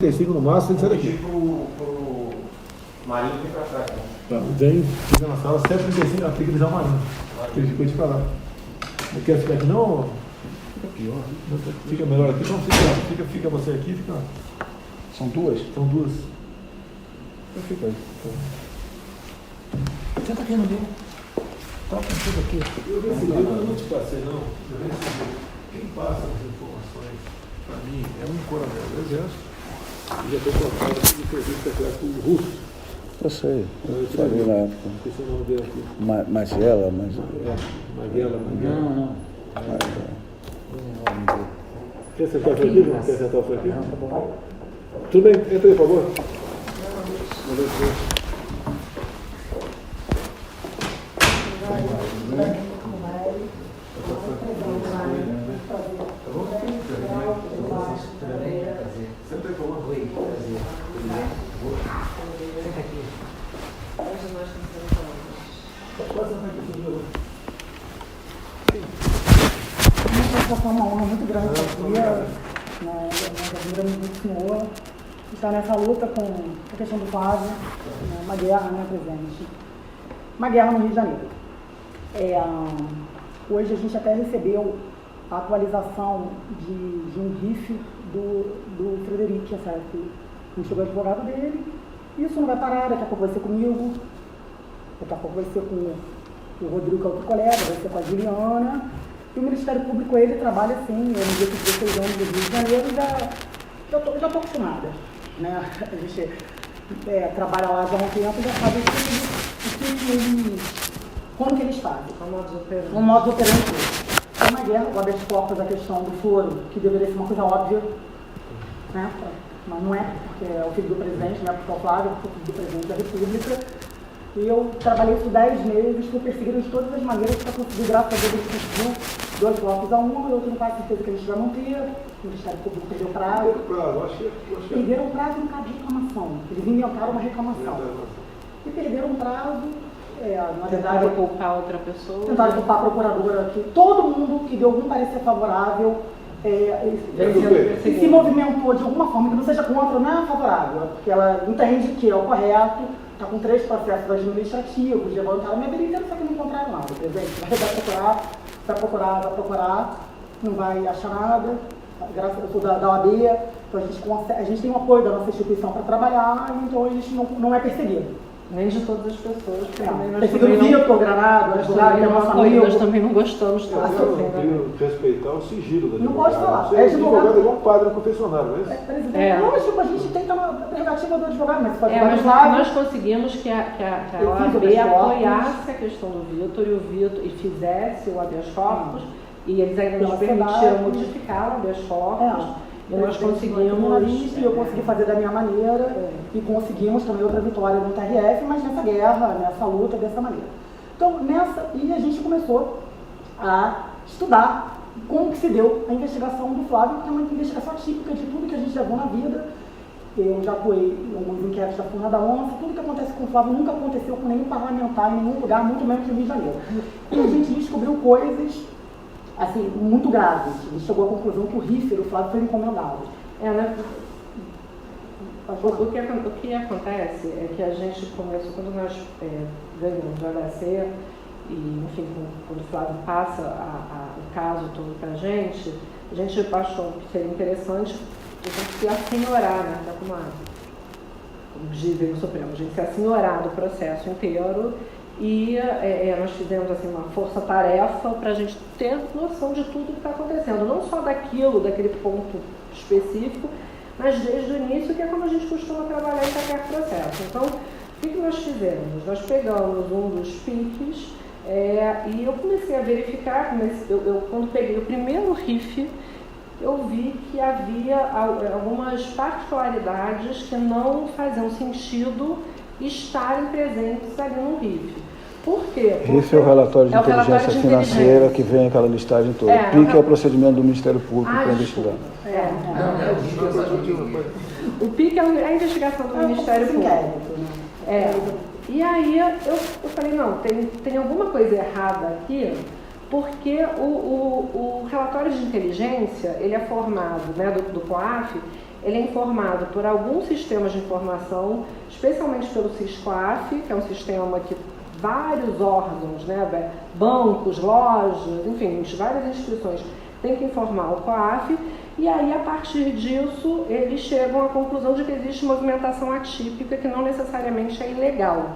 35 no máximo, tem que sair daqui. Pro Marinho aqui pra trás. Tá, vem, fica na sala, 7h35, tem que avisar o Marinho. Ele ficou de falar. Não quer ficar aqui não? Fica pior. Fica melhor aqui, então fica você aqui, fica. São duas? São duas. Então fica aí. Senta aqui no meio. Toca tudo aqui. Eu recebi, eu não te passei não. Eu recebi. Quem passa as informações para mim é um coronel do Exército. E já estou colocado aqui de serviço secreto russo. Eu sei, eu falei na época. Esqueci o nome dele aqui. Magela, mas... Maguela. Não. Quer sentar por aqui, João? Quer sentar por aqui? Tudo bem, entra aí, por favor. Senta aí, por favor. Senta aqui. Foi uma honra muito grande estar aqui, admiramos muito o senhor, estar nessa luta com a questão do Flávio, uma guerra, né, presidente? Uma guerra no Rio de Janeiro. Hoje a gente até recebeu a atualização de um RIF do Frederico, certo? Não chegou o advogado dele, isso não vai parar, daqui a pouco vai ser comigo, daqui a pouco vai ser com o Rodrigo, que é outro colega, vai ser com a Juliana. E o Ministério Público, ele trabalha assim, eu no dia que 16 anos do Rio de Janeiro, já estou acostumada, né? A gente trabalha lá já há um tempo, já sabe como que eles fazem. O modo operante. É uma guerra, o habeas corpus, a questão do foro, que deveria ser uma coisa óbvia, né? Mas não é, porque é o filho do presidente, não é porque é o Flávio, é o filho do presidente da República. E eu trabalhei por 10 meses, fui perseguida de todas as maneiras para conseguir, graças a Deus, a gente conseguiu 2 blocos a 1, eu tenho quase certeza que a gente vai manter, o Ministério Público perdeu prazo. Perderam prazo em cada reclamação, eles inventaram uma reclamação. E perderam um prazo, tentaram culpar outra pessoa. Tentaram culpar a procuradora, que todo mundo que deu algum parecer favorável, se movimentou de alguma forma, que não seja contra, não é favorável, porque ela entende que é o correto. Está com 3 processos administrativos, levantaram minha vida inteira, só que não encontraram nada. Presidente, vai procurar, não vai achar nada. Graças a Deus da OAB, então a gente tem o apoio da nossa instituição para trabalhar, então a gente não é perseguido. Nem de todas as pessoas. Perseguido Vitor, Granado, nós também não gostamos tanto. Respeitar o sigilo da advogada. Não pode falar. Você é advogado igual um padre no confessionário, não é isso? Lógico, a gente tem a prerrogativa do advogado, mas pode mas nós conseguimos que a OAB apoiasse a questão do Vitor e fizesse o habeas corpus, e eles ainda nos permitiram modificar o habeas corpus. E nós conseguimos. Eu consegui fazer da minha maneira e conseguimos também outra vitória no TRF, mas nessa guerra, nessa luta, dessa maneira. Então, e a gente começou a estudar como que se deu a investigação do Flávio, que é uma investigação típica de tudo que a gente levou na vida. Eu já atuei em alguns inquéritos da Funda da ONU, tudo que acontece com o Flávio nunca aconteceu com nenhum parlamentar em nenhum lugar, muito menos no Rio de Janeiro. E a gente descobriu coisas assim, muito graves. Ele chegou à conclusão que o RIF do Flávio foi encomendado. O que acontece é que a gente começou, quando nós ganhamos o HC, e enfim, quando o Flávio passa o caso todo para a gente achou que seria interessante a gente se assenhorar, né, como dizem no Supremo, a gente se assenhorar do processo inteiro. E nós fizemos assim, uma força-tarefa para a gente ter noção de tudo que está acontecendo, não só daquele ponto específico, mas desde o início, que é como a gente costuma trabalhar em qualquer processo. Então, o que nós fizemos? Nós pegamos um dos PICs e eu comecei a verificar, quando peguei o primeiro RIF, eu vi que havia algumas particularidades que não faziam sentido estarem presentes ali no RIF. Por quê? RIF é o relatório de inteligência financeira que vem aquela listagem toda. PIC é o procedimento do Ministério Público para investigar. O PIC é a investigação do Ministério Público. E aí eu falei, não, tem alguma coisa errada aqui, porque o relatório de inteligência, ele é formado, né, do COAF, ele é informado por alguns sistemas de informação, especialmente pelo SIS-COAF, que é um sistema que vários órgãos, né, bancos, lojas, enfim, várias instituições têm que informar o COAF, e aí, a partir disso, eles chegam à conclusão de que existe movimentação atípica que não necessariamente é ilegal.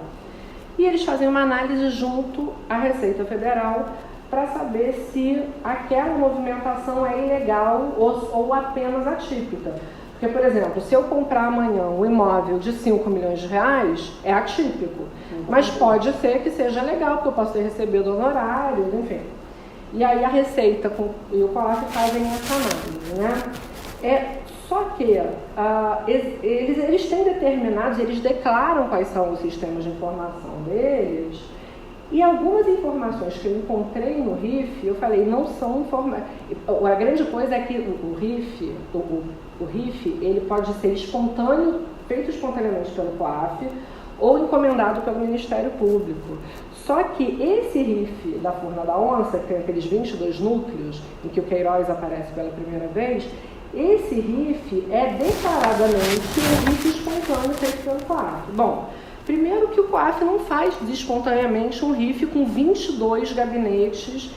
E eles fazem uma análise junto à Receita Federal para saber se aquela movimentação é ilegal ou apenas atípica. Porque, por exemplo, se eu comprar amanhã um imóvel de 5 milhões de reais, é atípico. Mas pode ser que seja legal, porque eu posso ter recebido honorários, enfim. E aí a Receita e o COAF fazem essa análise, né? Só que eles têm determinados, eles declaram quais são os sistemas de informação deles, e algumas informações que eu encontrei no RIF, eu falei, não são informações. A grande coisa é que o RIF, ele pode ser espontâneo, feito espontaneamente pelo COAF, ou encomendado pelo Ministério Público. Só que esse RIF da Furna da Onça, que tem aqueles 22 núcleos, em que o Queiroz aparece pela primeira vez, esse RIF é declaradamente um RIF espontâneo feito pelo COAF. Bom, primeiro que o COAF não faz espontaneamente um RIF com 22 gabinetes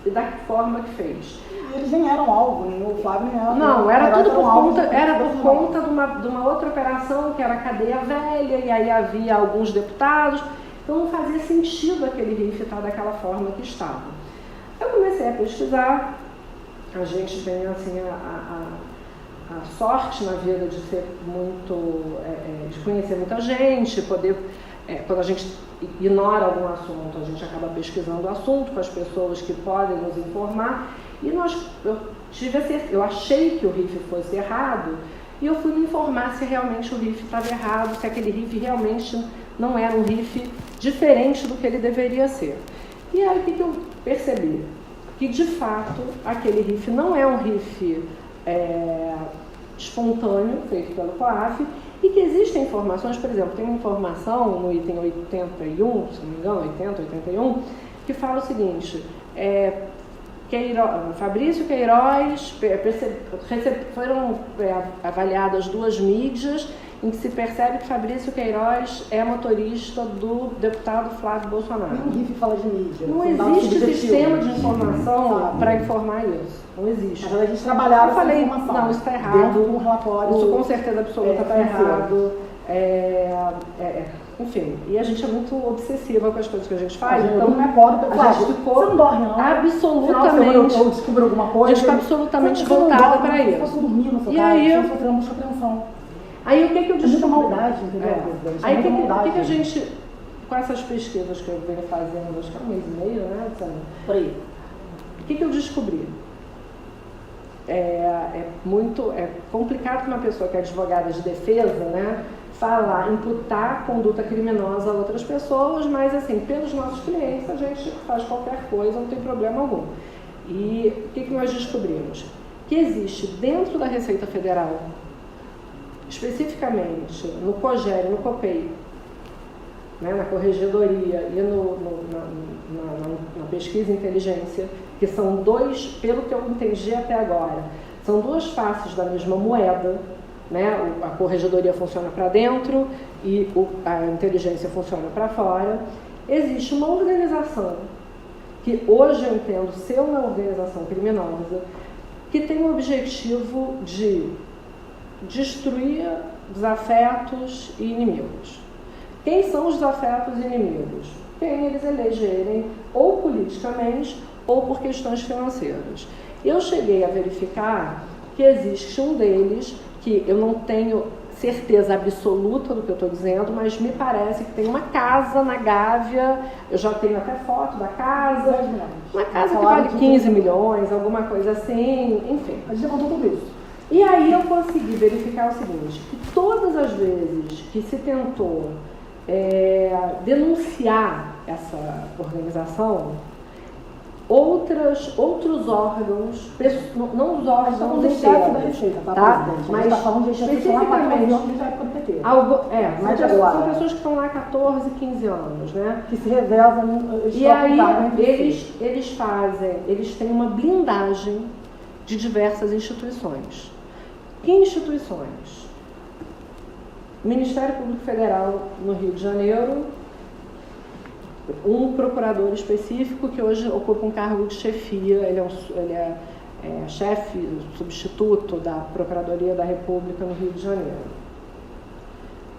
da forma que fez. Eles nem eram alvo, nem o Flávio nem era. Não, era tudo por conta de uma outra operação, que era a cadeia velha, e aí havia alguns deputados, então não fazia sentido aquele RIF estar daquela forma que estava. Eu comecei a pesquisar, a gente tem assim a sorte na vida de ser muito, de conhecer muita gente, poder, quando a gente ignora algum assunto, a gente acaba pesquisando o assunto com as pessoas que podem nos informar, e eu achei que o RIF fosse errado, e eu fui me informar se realmente o RIF estava errado, se aquele RIF realmente não era um RIF diferente do que ele deveria ser. E aí o que eu percebi? Que de fato aquele RIF não é um RIF espontâneo, feito pelo COAF, e que existem informações, por exemplo, tem uma informação no item 81, se não me engano, 80, 81, que fala o seguinte, Fabrício Queiroz, foram avaliadas 2 mídias em que se percebe que Fabrício Queiroz é motorista do deputado Flávio Bolsonaro. Nenhum RIF fala de mídia. Não existe sistema de informação para informar isso. Não existe. Mas a gente trabalhava eu falei, essa informação. não, isso está errado. Um relatório, isso com certeza absoluta está errado. Enfim, e a gente é muito obsessiva com as coisas que a gente faz. Então não é pobre, a gente ficou você não dorme, não? absolutamente. Eu descobri alguma coisa. A gente ficou absolutamente voltada para isso. Você dormir no seu e casa, aí, você sofreu muita atenção. Aí o que eu descobri? É muita maldade, entendeu? Aí o que a gente, com essas pesquisas que eu venho fazendo, acho que é 1 mês e meio, né, Sandra? Por aí. O que eu descobri? É complicado para uma pessoa que é advogada de defesa, né, imputar conduta criminosa a outras pessoas, mas assim, pelos nossos clientes a gente faz qualquer coisa, não tem problema algum. E o que nós descobrimos? Que existe dentro da Receita Federal, especificamente no COGER, no COPEI, né, na Corregedoria e na Pesquisa e Inteligência, que são dois, pelo que eu entendi até agora, são 2 faces da mesma moeda, né? A Corregedoria funciona para dentro e a inteligência funciona para fora. Existe uma organização, que hoje eu entendo ser uma organização criminosa, que tem o objetivo de destruir desafetos e inimigos. Quem são os desafetos e inimigos? Quem eles elegerem ou politicamente ou por questões financeiras. Eu cheguei a verificar que existe um deles, que eu não tenho certeza absoluta do que eu estou dizendo, mas me parece que tem uma casa na Gávea, eu já tenho até foto da casa, uma casa que vale 15 milhões, alguma coisa assim, enfim. A gente contou tudo isso. E aí eu consegui verificar o seguinte, que todas as vezes que se tentou denunciar essa organização, outros órgãos, não os órgãos da Receita, tá? Mas está falando de especificamente, ter. São pessoas que estão lá há 14, 15 anos, né? Que se revezam. E aí eles têm uma blindagem de diversas instituições. Que instituições? Ministério Público Federal no Rio de Janeiro, um procurador específico que hoje ocupa um cargo de chefia, ele é chefe, substituto da Procuradoria da República no Rio de Janeiro.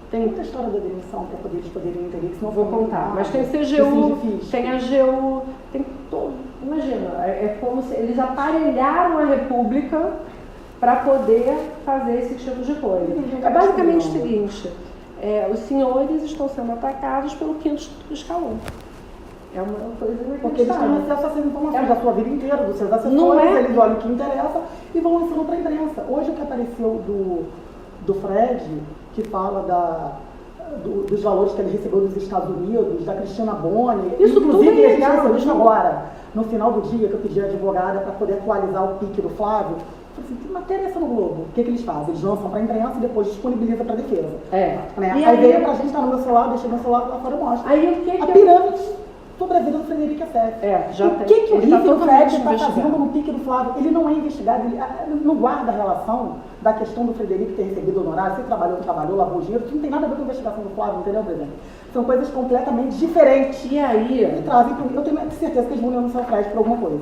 Tem muita história da demissão para eles poderem entender que não vou contar, mas tem CGU, tem AGU, tem todo. Imagina, é como se eles aparelharam a República para poder fazer esse tipo de coisa. É basicamente o seguinte, os senhores estão sendo atacados pelo quinto escalão. É uma coisa inacreditável. Porque eles têm acesso a essas informações da sua vida inteira, dos seus assessores, eles olham o que interessa e vão ensinando para a imprensa. Hoje o que apareceu do Fred, que fala dos valores que ele recebeu dos Estados Unidos, da Cristina Boni, isso inclusive tudo é legal, isso agora, no final do dia que eu pedi a advogada para poder atualizar o pique do Flávio, eu falei assim, que matéria é essa no Globo? O que eles fazem? Eles lançam para a imprensa e depois disponibilizam para a defesa. Né? Aí veio pra gente, tá no meu celular, deixei meu celular lá fora e mostra. A pirâmide sobre a vida do Frederico Assef. O que o Riff do Fred está fazendo no pique do Flávio? Ele não é investigado, ele não guarda a relação da questão do Frederico ter recebido honorário, se trabalhou, não trabalhou, lavou dinheiro, isso não tem nada a ver com a investigação do Flávio, entendeu, presidente? São coisas completamente diferentes. E aí? E trazem, eu tenho certeza que eles vão denunciar o Fred por alguma coisa.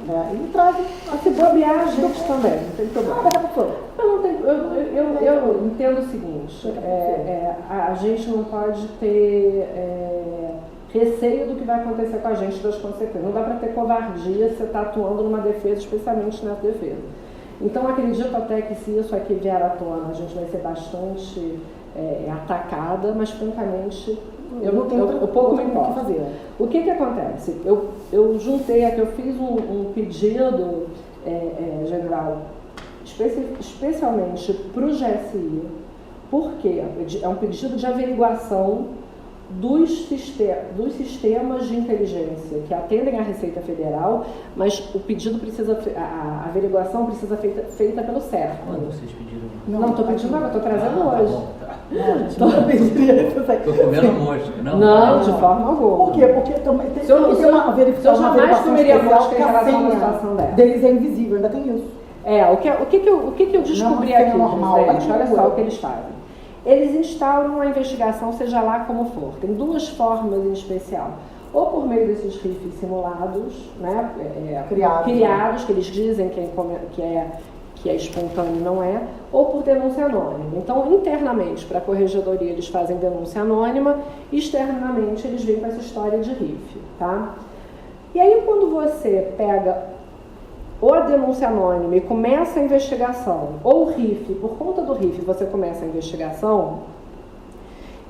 E trazem a se bobear a gente também, não tem problema. Eu entendo o seguinte, a gente não pode ter receio do que vai acontecer com a gente, das consequências. Não dá para ter covardia se você está atuando numa defesa, especialmente nessa defesa. Então, acredito até que se isso aqui vier à tona, a gente vai ser bastante atacada, mas, francamente, eu pouco me importo. O que acontece? Eu juntei aqui, eu fiz um pedido, general, especialmente para o GSI, porque é um pedido de averiguação dos sistemas de inteligência que atendem à Receita Federal, mas o pedido precisa, a averiguação precisa ser feita pelo CERF. Quando vocês pediram? Não, estou pedindo agora, estou trazendo hoje. Estou comendo mosca. Não, de forma alguma. Por quê? Porque também tem uma verificação. Eu jamais comeria mosca em relação a uma situação dessa. Deles é invisível, ainda tem isso. O que eu descobri aqui, normal, gente, olha só o que eles fazem. Eles instauram a investigação, seja lá como for. Tem duas formas em especial. Ou por meio desses RIFs simulados, né, criados, que eles dizem que é espontâneo, não é, ou por denúncia anônima. Então, internamente, para a corregedoria, eles fazem denúncia anônima, externamente, eles vêm com essa história de RIF, tá? E aí, quando você pega ou a denúncia anônima e começa a investigação, ou o RIF, por conta do RIF você começa a investigação,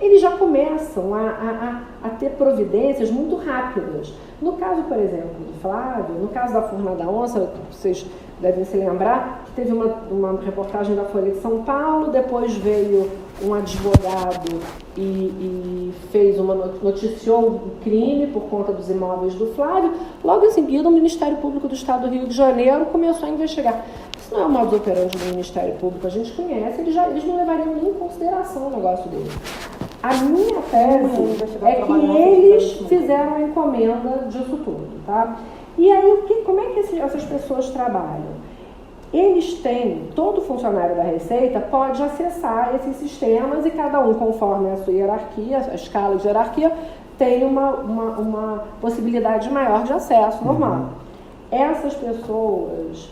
eles já começam a ter providências muito rápidas. No caso, por exemplo, do Flávio, no caso da Furna da Onça, vocês devem se lembrar que teve uma reportagem da Folha de São Paulo, depois veio um advogado e noticiou um crime por conta dos imóveis do Flávio. Logo em seguida, o Ministério Público do Estado do Rio de Janeiro começou a investigar. Isso não é o modus operandi do Ministério Público, a gente conhece, eles não levariam nem em consideração o negócio deles. A minha tese é que eles fizeram a encomenda disso tudo, tá? E aí, como é que essas pessoas trabalham? Eles têm, todo funcionário da Receita pode acessar esses sistemas e cada um, conforme a sua hierarquia, a escala de hierarquia, tem uma possibilidade maior de acesso normal. Essas pessoas,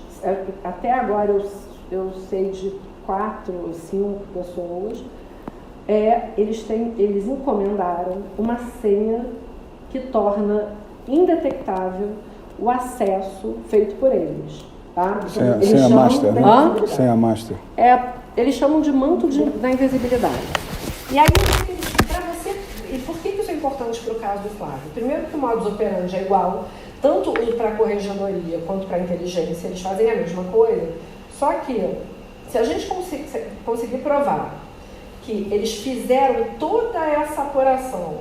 até agora eu sei de 4 ou 5 pessoas, eles encomendaram uma senha que torna indetectável o acesso feito por eles. Tá? Senha master, né? Senha master. Eles chamam de manto da invisibilidade. E aí, e por que isso é importante para o caso do Flávio? Primeiro que o modus operandi é igual, tanto para a corregedoria quanto para a inteligência, eles fazem a mesma coisa, só que se a gente conseguir provar que eles fizeram toda essa apuração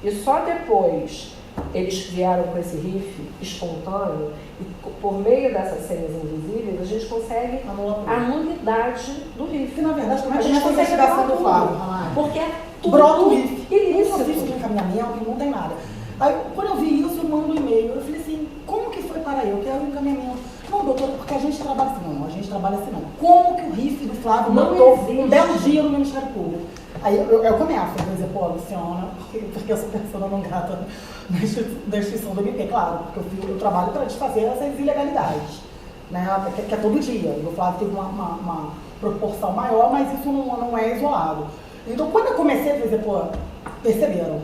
e só depois eles vieram com esse RIF espontâneo, E por meio dessas senhas invisíveis, a gente consegue a nulidade do RIF. Que na verdade, como é A que gente a consegue investigação tudo, do Flávio? porque é tudo Brota o RIF. ilícito. Eu fiz de encaminhamento, não tem nada. Aí, quando eu vi isso, eu mando um e-mail. Eu falei assim, como que foi para eu? Quero um encaminhamento. Não, doutor, porque a gente trabalha assim. Não, a gente trabalha assim não. Como que o RIF do Flávio Não mandou existe. um belo dia no Ministério Público? Aí eu começo a dizer, pô, Luciana, porque eu sou pessoa não grata da instituição do MP, claro, porque eu trabalho para desfazer essas ilegalidades, né? Que é todo dia. O Flávio teve uma proporção maior, mas isso não é isolado. Então, quando eu comecei a dizer, pô, perceberam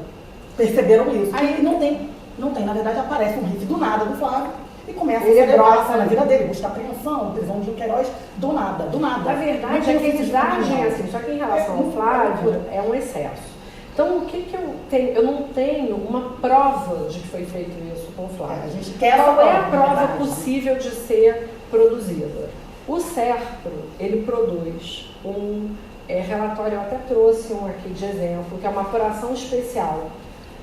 isso. Aí não tem, na verdade, aparece um RIF do nada do Flávio e começa a celebrar na vida dele, buscar apreensão, prisão de Queiroz, do nada. Na verdade, é que eles agem assim, só que em relação ao Flávio, é um excesso. Então, o que eu tenho? Eu não tenho uma prova de que foi feito isso com o Flávio. A gente quer Qual é a na prova verdade, possível de ser produzida? O SERPRO, ele produz um relatório, eu até trouxe um aqui de exemplo, que é uma apuração especial,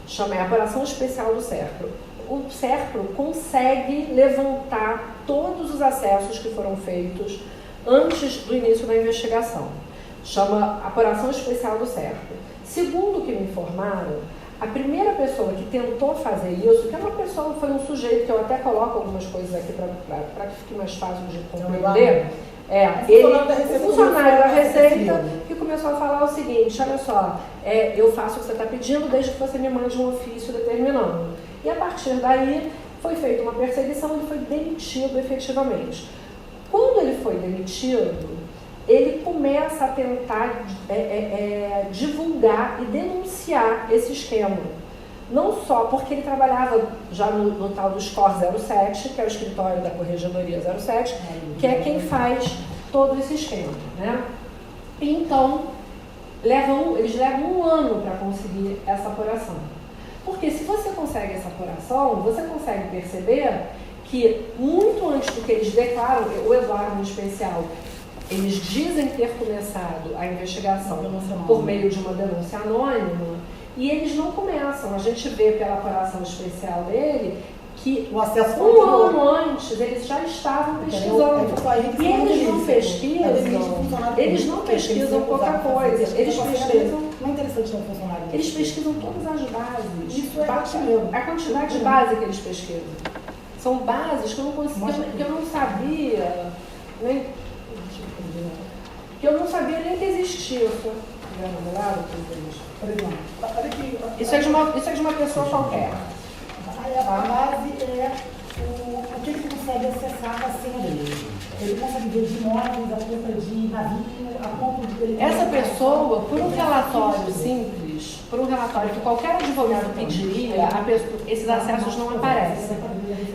chama a apuração especial do SERPRO. O SERPRO consegue levantar todos os acessos que foram feitos antes do início da investigação. Chama apuração especial do SERPRO. Segundo o que me informaram, a primeira pessoa que tentou fazer isso, que é uma pessoa, foi um sujeito, que eu até coloco algumas coisas aqui para que fique mais fácil de compreender, o funcionário da Receita, que começou a falar o seguinte, olha só, eu faço o que você está pedindo desde que você me mande um ofício determinando. E a partir daí foi feita uma perseguição e ele foi demitido efetivamente. Quando ele foi demitido, ele começa a tentar divulgar e denunciar esse esquema. Não só porque ele trabalhava já no tal do SCOR 07, que é o escritório da Corregedoria 07, que é quem faz todo esse esquema, né? Então, eles levam um ano para conseguir essa apuração. Porque se você consegue essa apuração, você consegue perceber que muito antes do que eles declaram, o Eduardo em especial, eles dizem ter começado a investigação por meio de uma denúncia anônima, e eles não começam. A gente vê pela apuração especial dele que o acesso um ano antes eles já estavam pesquisando. E eles não pesquisam pouca coisa. Eles pesquisam. Não é interessante ter um funcionário. Eles pesquisam todas as bases. Isso é ótimo. A quantidade de base que eles pesquisam. São bases que eu não conseguia, que eu não sabia, nem que existia. Isso é de uma pessoa qualquer. A base é o que ele consegue acessar a senha dele. Ele consegue ver de imóveis, a compra de navio, a compra de... Essa pessoa, por um relatório simples, por um relatório que qualquer advogado pediria, esses acessos não aparecem.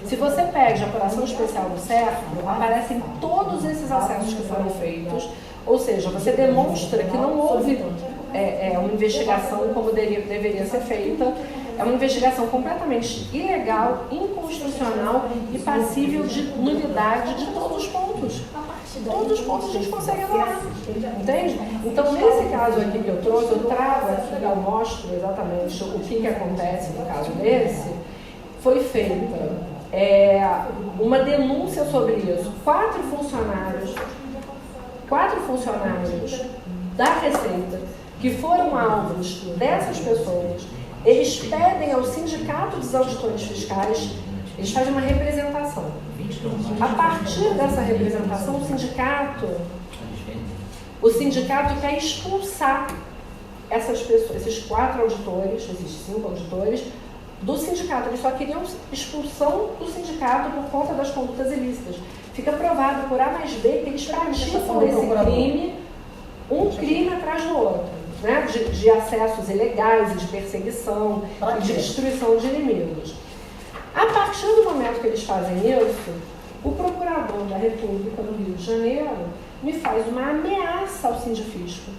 Se você pede a apuração especial do SERPRO, aparecem todos esses acessos que foram feitos, ou seja, você demonstra que não houve uma investigação como deveria ser feita. É uma investigação completamente ilegal, inconstitucional e passível de nulidade de todos os pontos. Todos os pontos a gente consegue anular. Entende? Então, nesse caso aqui que eu trouxe, eu trago aqui, eu mostro exatamente o que acontece no caso desse. Foi feita uma denúncia sobre isso. Quatro funcionários da Receita que foram alvos dessas pessoas. Eles pedem ao Sindicato dos Auditores Fiscais, eles fazem uma representação. A partir dessa representação, o sindicato quer expulsar essas pessoas, esses 4 auditores, esses 5 auditores, do sindicato. Eles só queriam expulsão do sindicato por conta das condutas ilícitas. Fica provado por A mais B que eles praticam esse crime, um crime atrás do outro. Né, de acessos ilegais, de perseguição e de destruição de inimigos. A partir do momento que eles fazem isso, o procurador da República do Rio de Janeiro me faz uma ameaça ao sindifisco,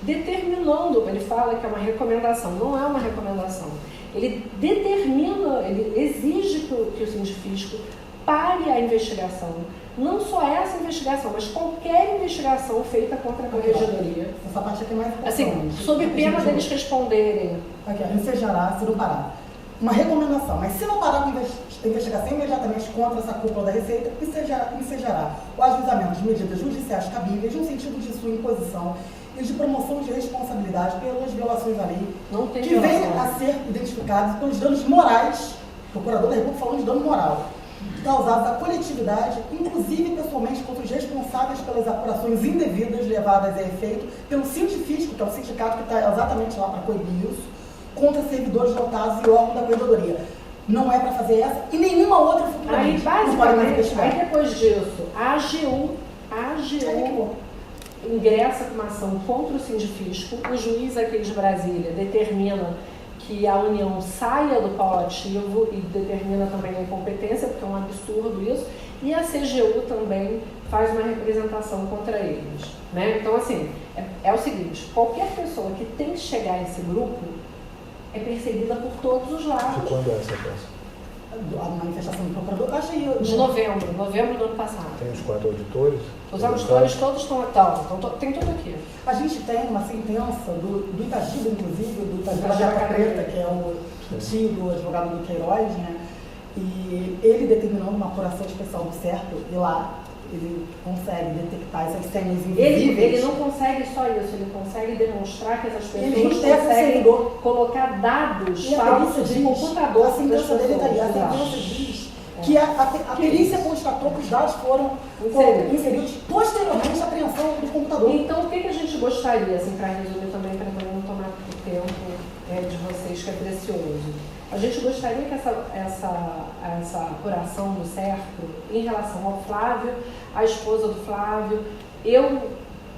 determinando, ele fala que é uma recomendação, não é uma recomendação, ele determina, ele exige que o sindifisco pare a investigação, não só essa investigação, mas qualquer investigação feita contra a Corregedoria. Essa parte aqui é mais importante. Assim, sob pena deles responderem. Aqui, ensejará se não parar. Uma recomendação, mas se não parar com investigação imediatamente contra essa cúpula da Receita ensejará o ajuizamento de medidas judiciais cabíveis no sentido de sua imposição e de promoção de responsabilidade pelas violações à lei que venham a ser identificadas pelos danos morais, o Procurador da República falando de dano moral, causados à coletividade, inclusive pessoalmente contra os responsáveis pelas apurações indevidas levadas a efeito pelo Sindifisco, que é o sindicato que está exatamente lá para coibir isso, contra servidores lotados e órgãos da Corredoria. Não é para fazer essa e nenhuma outra futuramente. Aí, basicamente, aí depois disso, a AGU ingressa com uma ação contra o Sindifisco, o juiz aqui de Brasília determina que a União saia do polo ativo e determina também a incompetência, porque é um absurdo isso, e a CGU também faz uma representação contra eles. Né? Então, assim, é o seguinte, qualquer pessoa que tente chegar a esse grupo é perseguida por todos os lados. De quando é essa peça? A manifestação do procurador, acho que... De novembro do ano passado. Tem os 4 auditores? Os auditores todos estão tem tudo aqui. A gente tem uma sentença do Itagiba, inclusive, do Itagiba da Jaca Preta, que é o tio do advogado do Queiroz, né? E ele determinou uma apuração especial do certo, e lá ele consegue detectar essas senhas invisíveis. Ele não consegue só isso, ele consegue demonstrar que essas pessoas conseguem colocar dados falsos de computador. A sentença dele está aí. A sentença diz que a perícia constatou que os dados foram inseridos posteriormente à apreensão do computador. Então, o que a gente gostaria, assim, para resumir também, para não tomar o tempo de vocês, que é precioso? A gente gostaria que essa apuração do cerco em relação ao Flávio, a esposa do Flávio,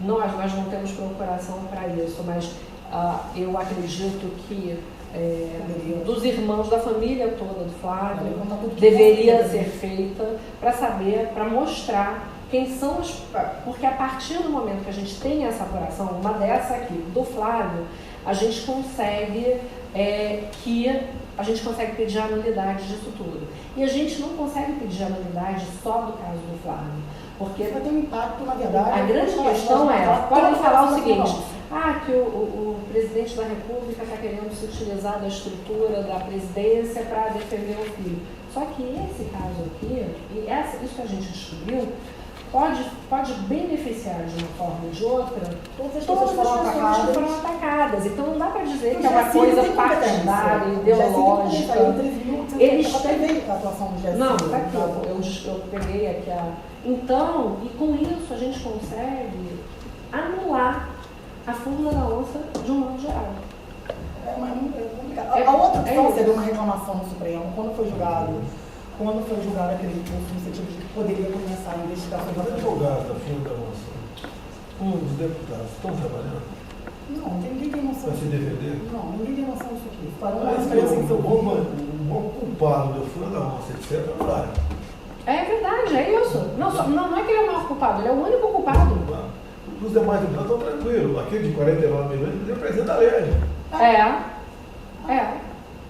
nós não temos procuração para isso, mas eu acredito que dos irmãos, da família toda do Flávio, deveria ser feita para saber, para mostrar quem são os... Porque a partir do momento que a gente tem essa apuração, uma dessa aqui, do Flávio, a gente consegue pedir a nulidade disso tudo. E a gente não consegue pedir a nulidade só do caso do Flávio, porque vai ter um impacto, na verdade. A grande questão podem falar o seguinte, que o presidente da República está querendo se utilizar da estrutura da presidência para defender o filho. Só que esse caso aqui, isso que a gente descobriu, pode beneficiar de uma forma ou de outra todas as pessoas que foram atacadas. Então não dá para dizer que é uma coisa partidária, ideológica. Eles têm a atuação do GSI. Não, está aqui, eu peguei aqui Então, e com isso a gente consegue anular a fórmula da onça de um modo geral. É complicado. A outra opção seria uma reclamação no Supremo, quando foi julgado aquele curso, no sentido de que poderia começar a investigação. Os advogados da fórmula da onça, os deputados, estão trabalhando? Não, ninguém tem noção. Para se defender? Não, ninguém tem noção disso aqui. Para o bom culpado da fórmula da onça, etc., é o Flávio. É verdade, é isso. Não é que ele é o maior culpado, ele é o único culpado. Os demais deputados estão tranquilos. Aquele de 49 milhões, ele representa a lei.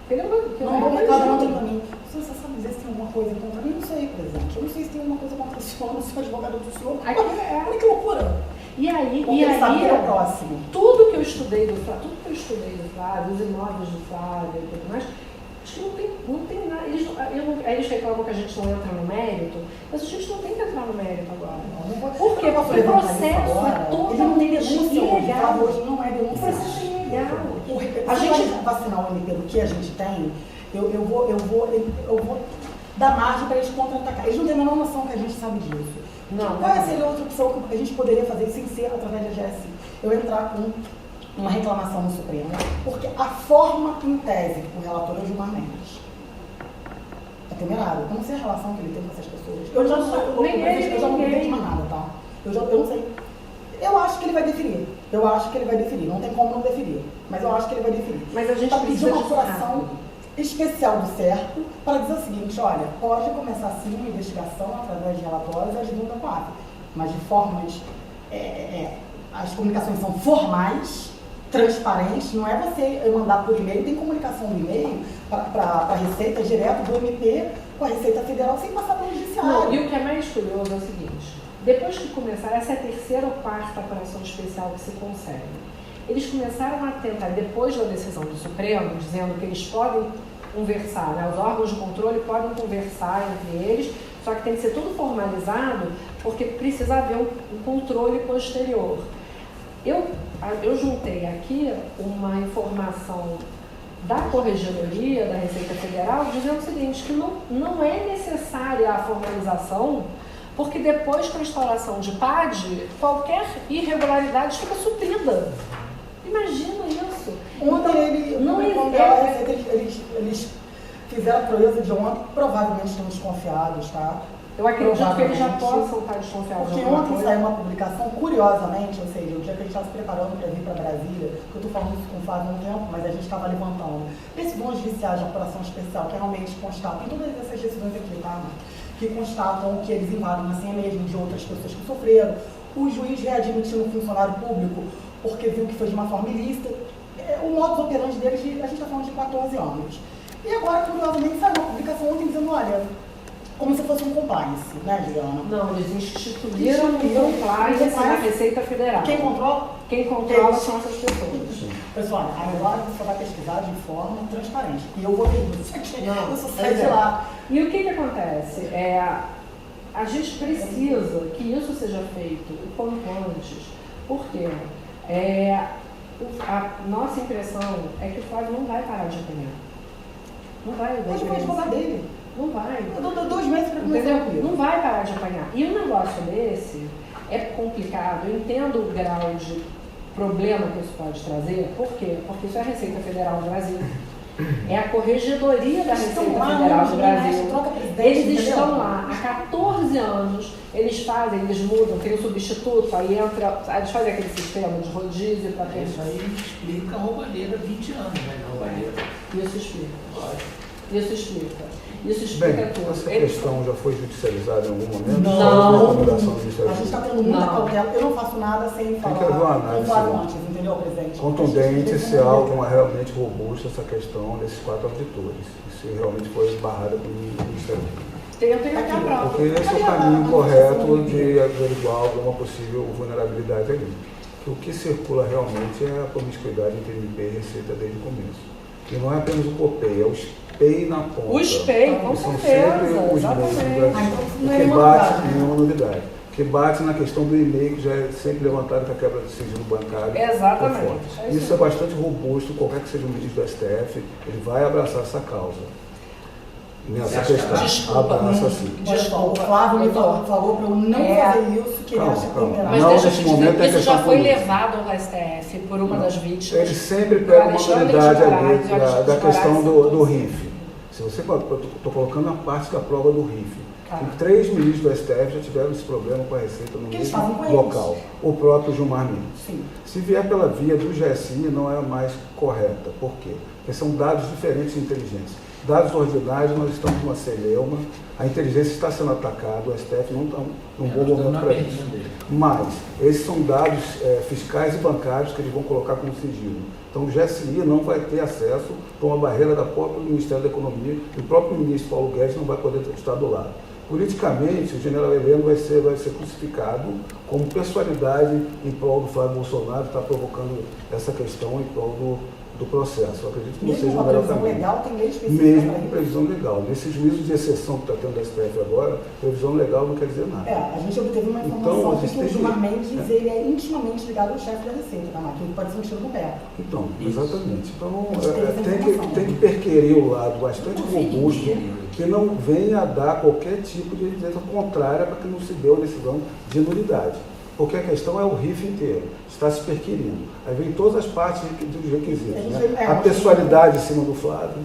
Ele não tem para mim. Você sabe dizer se tem alguma coisa contra mim? Não sei, presidente. Eu não sei se tem alguma coisa contra o senhor, não sou advogado do senhor. Olha que loucura. E aí é o próximo. Tudo que eu estudei do Flávio, os imóveis do Flávio e tudo mais, acho que não tem nada. Eles reclamam que a gente não entra no mérito, mas a gente não tem que entrar no mérito agora. Porque o processo é totalmente ilegal. Hoje não é denúncia. O processo é ilegal. A gente vacinar o MP do que a gente tem, eu vou dar margem para eles contra-atacar. Eles não têm a menor noção que a gente sabe disso. Qual seria outra opção que a gente poderia fazer sem ser através da GSI? Eu entrar com uma reclamação no Supremo, porque a forma em tese que o relator é o Gilmar Mendes. É temerário. Eu não sei a relação que ele tem com essas pessoas. Eu já não entendo mais nada, tá? Eu não sei. Eu acho que ele vai deferir. Não tem como não deferir. Mas eu acho que ele vai deferir. Mas a gente precisa pedir uma apuração especial do certo para dizer o seguinte, olha, pode começar sim uma investigação através de relatórios agindo com a AF, mas de formas, as comunicações são formais, transparentes, não é você mandar por e-mail, tem comunicação no e-mail para a Receita direto do MP com a Receita Federal sem passar pelo Judiciário. Não, e o que é mais curioso é o seguinte, depois que começar, essa é a terceira ou quarta apuração especial que se consegue. Eles começaram a tentar, depois da decisão do Supremo, dizendo que eles podem conversar, né? Os órgãos de controle podem conversar entre eles, só que tem que ser tudo formalizado, porque precisa haver um controle posterior. Eu juntei aqui uma informação da Corregedoria da Receita Federal dizendo o seguinte, que não é necessária a formalização, porque depois com a instalação de PAD, qualquer irregularidade fica suprida. Imagina isso. Ontem eles fizeram a proeza de ontem, provavelmente estão desconfiados, tá? Eu acredito que eles já possam estar desconfiados. Porque ontem saiu uma publicação, curiosamente, ou seja, o dia que a gente estava se preparando para vir para Brasília, que eu estou falando isso com o Flávio há um tempo, mas a gente estava levantando decisões judiciais de apuração especial, que realmente constatam, em todas essas decisões aqui, tá? Que constatam que eles invadem assim mesmo de outras pessoas que sofreram, o juiz readmitindo o funcionário público porque viu que foi de uma forma ilícita, o modus operandi deles, a gente está falando de 14 anos. E agora, curiosamente, saiu uma publicação ontem dizendo, olha, como se fosse um compliance, né, Juliana? Não, eles instituíram um compliance na Receita Federal. Quem controla? Quem controla são essas pessoas. Pessoal, agora você vai pesquisar de forma transparente. E eu vou ver isso. Não, eu só saio de lá. E o que acontece? A gente precisa que isso seja feito o quanto antes. Por quê? A nossa impressão é que o Flávio não vai parar de apanhar. Não vai. Mas vai advogar dele. Não vai. Eu dou 2 meses para Entendeu? começar. Não vai parar de apanhar. E um negócio desse é complicado. Eu entendo o grau de problema que isso pode trazer. Por quê? Porque isso é a Receita Federal do Brasil. É a Corregedoria da Receita Federal do Brasil. Eles estão lá há 14 anos, eles mudam, criam substituto, aí eles fazem aquele sistema de rodízio para ter. Isso aí explica a roubalheira 20 anos, né? Roubalheira. Isso explica. Isso explica. Isso Bem, explica tudo. essa questão já foi judicializada em algum momento? Não. Recomendação do Ministério A gente está Público? tendo muita cautela. Eu não faço nada sem falar que haver uma análise, com o Flávio antes, entendeu, presidente? Contundente se algo realmente robusto essa questão desses 4 auditores. Se realmente foi barrada pelo Ministério Público. Eu tenho aqui a prova. Porque esse é o caminho correto de averiguar alguma possível vulnerabilidade ali. Que o que circula realmente é a promiscuidade entre MP e Receita desde o começo. E não é apenas o COPEI, é o SPEI na ponta. O SPEI, com são certeza, sempre os exatamente. meios do Brasil. Não é O que nenhuma bate novidade, né? nenhuma novidade. O que bate na questão do e-mail, que já é sempre levantado com a quebra do sigilo bancário. Exatamente. por fora. Isso é bastante robusto, qualquer que seja o ministro do STF, ele vai abraçar essa causa. Nessa questão. Desculpa. Abraça sim. Olha só, o Flávio me falou para eu não fazer isso, que ele Calma, acha calma. que Mas Não, deixa eu nesse te dizer, momento é isso já questão foi política. levado ao STF por uma das vítimas. Ele sempre pega uma Alexandre unidade de ali Moraes, da Alexandre de questão Moraes, do RIF. Se você estou colocando a parte da prova do RIF. Tá. E 3 ministros do STF já tiveram esse problema com a Receita no Que eles mesmo fazem com local. eles. O próprio Gilmar Mendes. Sim. Se vier pela via do GSI, não é a mais correta. Por quê? Porque são dados diferentes de inteligência. Dados ordinários, nós estamos numa celeuma, a inteligência está sendo atacada, o STF não está num bom momento para isso. Mas esses são dados fiscais e bancários que eles vão colocar como sigilo. Então o GSI não vai ter acesso por uma barreira da própria Ministério da Economia e o próprio ministro Paulo Guedes não vai poder estar do lado. Politicamente, o general Heleno vai ser crucificado como personalidade em prol do Flávio Bolsonaro, está provocando essa questão em prol do processo. Eu acredito que não seja o melhor previsão caminho. legal tem lei específica Mesmo para com isso. previsão legal. Nesse juízo de exceção que está tendo da STF agora, previsão legal não quer dizer nada. A gente obteve uma Então, informação a que gente o tem Gilmar que- Mendes ele é intimamente ligado ao chefe da Receita, tá, Marquinhos? Pode ser um tiro no pé. Então, Isso. exatamente. Então, A gente tem essa informação. tem que perquerir o lado bastante robusto, que não venha a dar qualquer tipo de evidência contrária para que não se dê uma decisão de nulidade. Porque a questão é o RIF inteiro, está se perquirindo. Aí vem todas as partes dos requisitos. Né? A pessoalidade em cima do Flávio,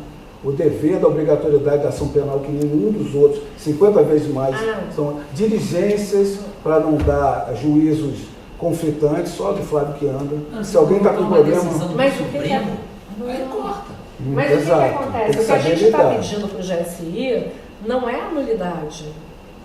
o dever da obrigatoriedade da ação penal, que nenhum dos outros, 50 vezes mais, são diligências para não dar juízos conflitantes, só do Flávio que anda. Se alguém está com problema... Mas o que é? Aí corta. Mas o que Exato. acontece? Tem que O que a saber gente está lidar. pedindo para o GSI não é a nulidade.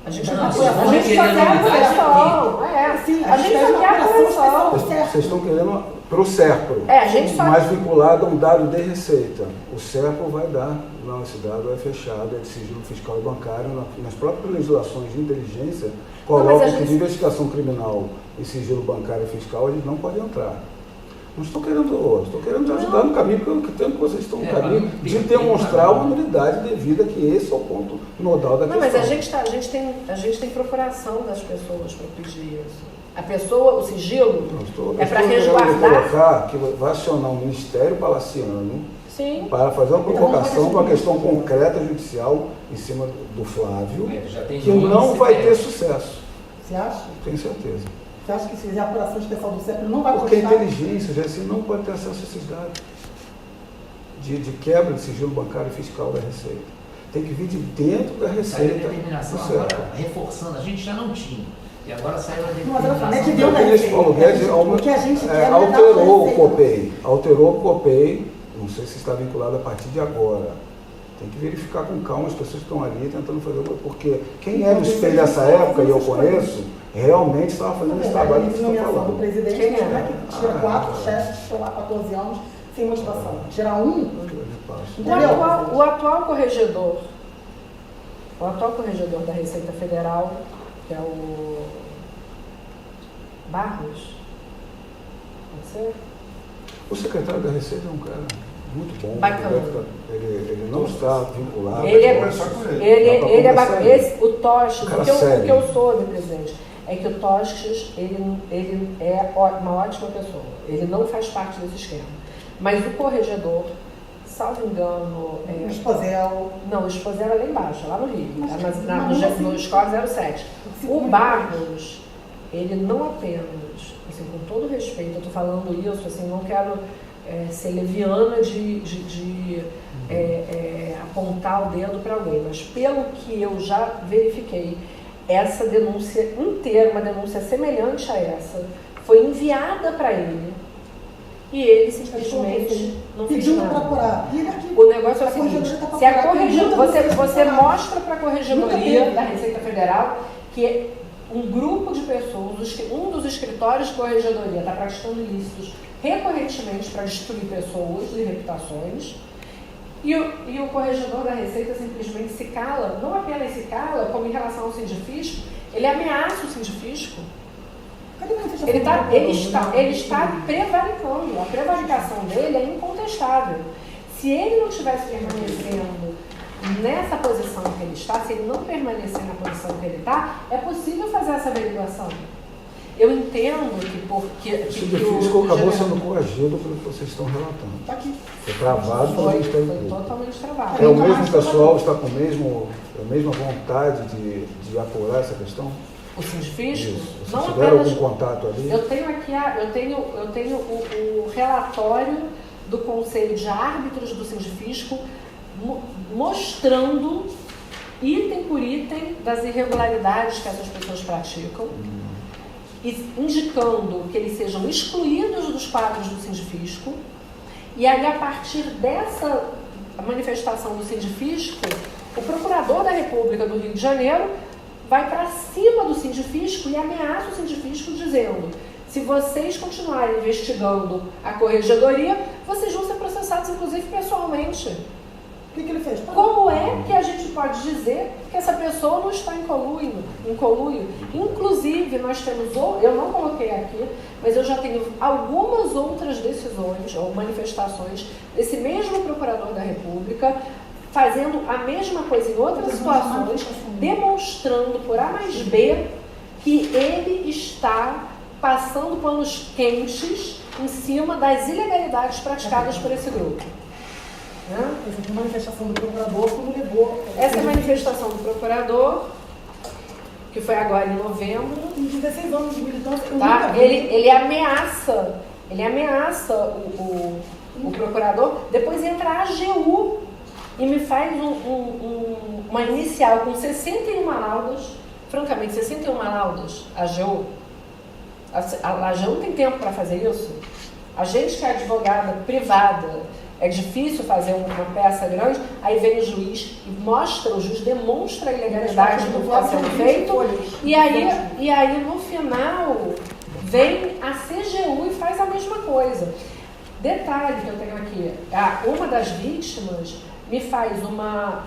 A gente Não, só se quer for querer a nulidade, correção. Sim, A gente só quer a correção. Vocês estão querendo para o SERPRO, A gente só... mais vinculado a um dado de receita. O SERPRO vai dar, não, esse dado é fechado, é de sigilo fiscal e bancário, nas próprias legislações de inteligência, colocam que de investigação criminal e sigilo bancário e fiscal eles não podem entrar. Não estou querendo te ajudar no caminho, porque eu entendo que vocês estão no caminho de demonstrar uma unidade devida, que esse é o ponto nodal da Não, questão. mas a gente tem procuração das pessoas para pedir isso. A pessoa, o sigilo, é para resguardar. Colocar que vai acionar um ministério palaciano Sim. para fazer uma provocação de uma questão concreta judicial em cima do Flávio, que não vai ter sucesso. Você acha? Tenho certeza. Você acha que se fizer a apuração especial do CEP não vai Porque a constar? inteligência, já assim, não pode ter acesso a esses dados de quebra de sigilo bancário e fiscal da Receita. Tem que vir de dentro da Saiu a Receita. determinação do CEP. agora, reforçando, a gente já não tinha. E agora saiu a Mas olha só, não é que determinação. deu na Esse Paulo Guedes Receita. O que a gente quer não é dar alterou pra o Receita. COPEI. Alterou o COPEI, não sei se está vinculado a partir de agora. Tem que verificar com calma as pessoas que estão ali tentando fazer uma... Porque quem é do espelho dessa época, e eu conheço, realmente estava fazendo esse trabalho que você está do falando. presidente, Quem é? não é que tira 4 chefes que estão lá há 14 anos sem motivação. Tirar um, O atual corregedor da Receita Federal, que é o Barros, pode ser? O secretário da Receita é um cara muito bom. Bacana. Ele não está vinculado. Ele é- conversar com ele. Ele Dá pra é conversar bacana. ele. O Tostes, Cara o que sério. eu soube, presidente, é que o Tostes, ele é uma ótima pessoa. Ele não faz parte desse esquema. Mas o corregedor, salvo engano, o Esposel. não, o Esposel é lá embaixo, lá no Rio, no assim, Escola 07. O Barros, ele não apenas, assim, com todo respeito, eu estou falando isso, assim, não quero ser leviana de apontar o dedo para alguém, mas pelo que eu já verifiquei, essa denúncia inteira, uma denúncia semelhante a essa, foi enviada para ele e ele simplesmente não fez Pediu para nada. procurar. E ele aqui. O negócio é o A corregedoria seguinte, tá se a procurando, corregedoria, nunca você teve. mostra para a Nunca corregedoria teve. da Receita Federal que um grupo de pessoas, um dos escritórios de corregedoria está praticando ilícitos recorrentemente para destruir pessoas e reputações, e o corregedor da Receita simplesmente se cala, não apenas se cala, como em relação ao sindifisco, ele ameaça o sindifisco. Cadê a manifestação Ele está prevaricando. A prevaricação dele é incontestável. Se ele não estivesse permanecendo nessa posição que ele está, se ele não permanecer na posição que ele está, é possível fazer essa averiguação. Eu entendo que Esse difícil acabou sendo corrigido pelo que vocês estão relatando. Está aqui. Foi travado pelo foi Ministério Público. totalmente travado. É o mesmo pessoal, está com a mesma vontade de apurar essa questão? O sindifisco, Isso. Vocês não tiveram apenas... algum contato ali? Eu tenho aqui eu tenho o relatório do Conselho de Árbitros do Sindifisco mostrando item por item das irregularidades que essas pessoas praticam e indicando que eles sejam excluídos dos quadros do Sindifisco. E aí, a partir dessa manifestação do Sindifisco, o Procurador da República do Rio de Janeiro vai para cima do Sindifisco e ameaça o Sindifisco dizendo: se vocês continuarem investigando a corregedoria, vocês vão ser processados, inclusive pessoalmente. O que ele fez? Como é que a gente pode dizer que essa pessoa não está em conluio? Inclusive, nós temos, eu não coloquei aqui, mas eu já tenho algumas outras decisões ou manifestações desse mesmo Procurador da República fazendo a mesma coisa em outras situações, demonstrando por A mais B que ele está passando panos quentes em cima das ilegalidades praticadas por esse grupo. Essa manifestação do procurador, como levou. Essa é a manifestação do procurador, que foi agora em novembro. Em 16 anos de militância, eu Tá? nunca vi. Ele ameaça o procurador, depois entra a AGU e me faz uma inicial com 61 laudas, francamente, 61 laudas, a AGU. A AGU não tem tempo para fazer isso. A gente que é advogada privada, é difícil fazer uma peça grande, aí vem o juiz e o juiz demonstra a ilegalidade do que está sendo feito, e aí no final vem a CGU e faz a mesma coisa. Detalhe que eu tenho aqui, uma das vítimas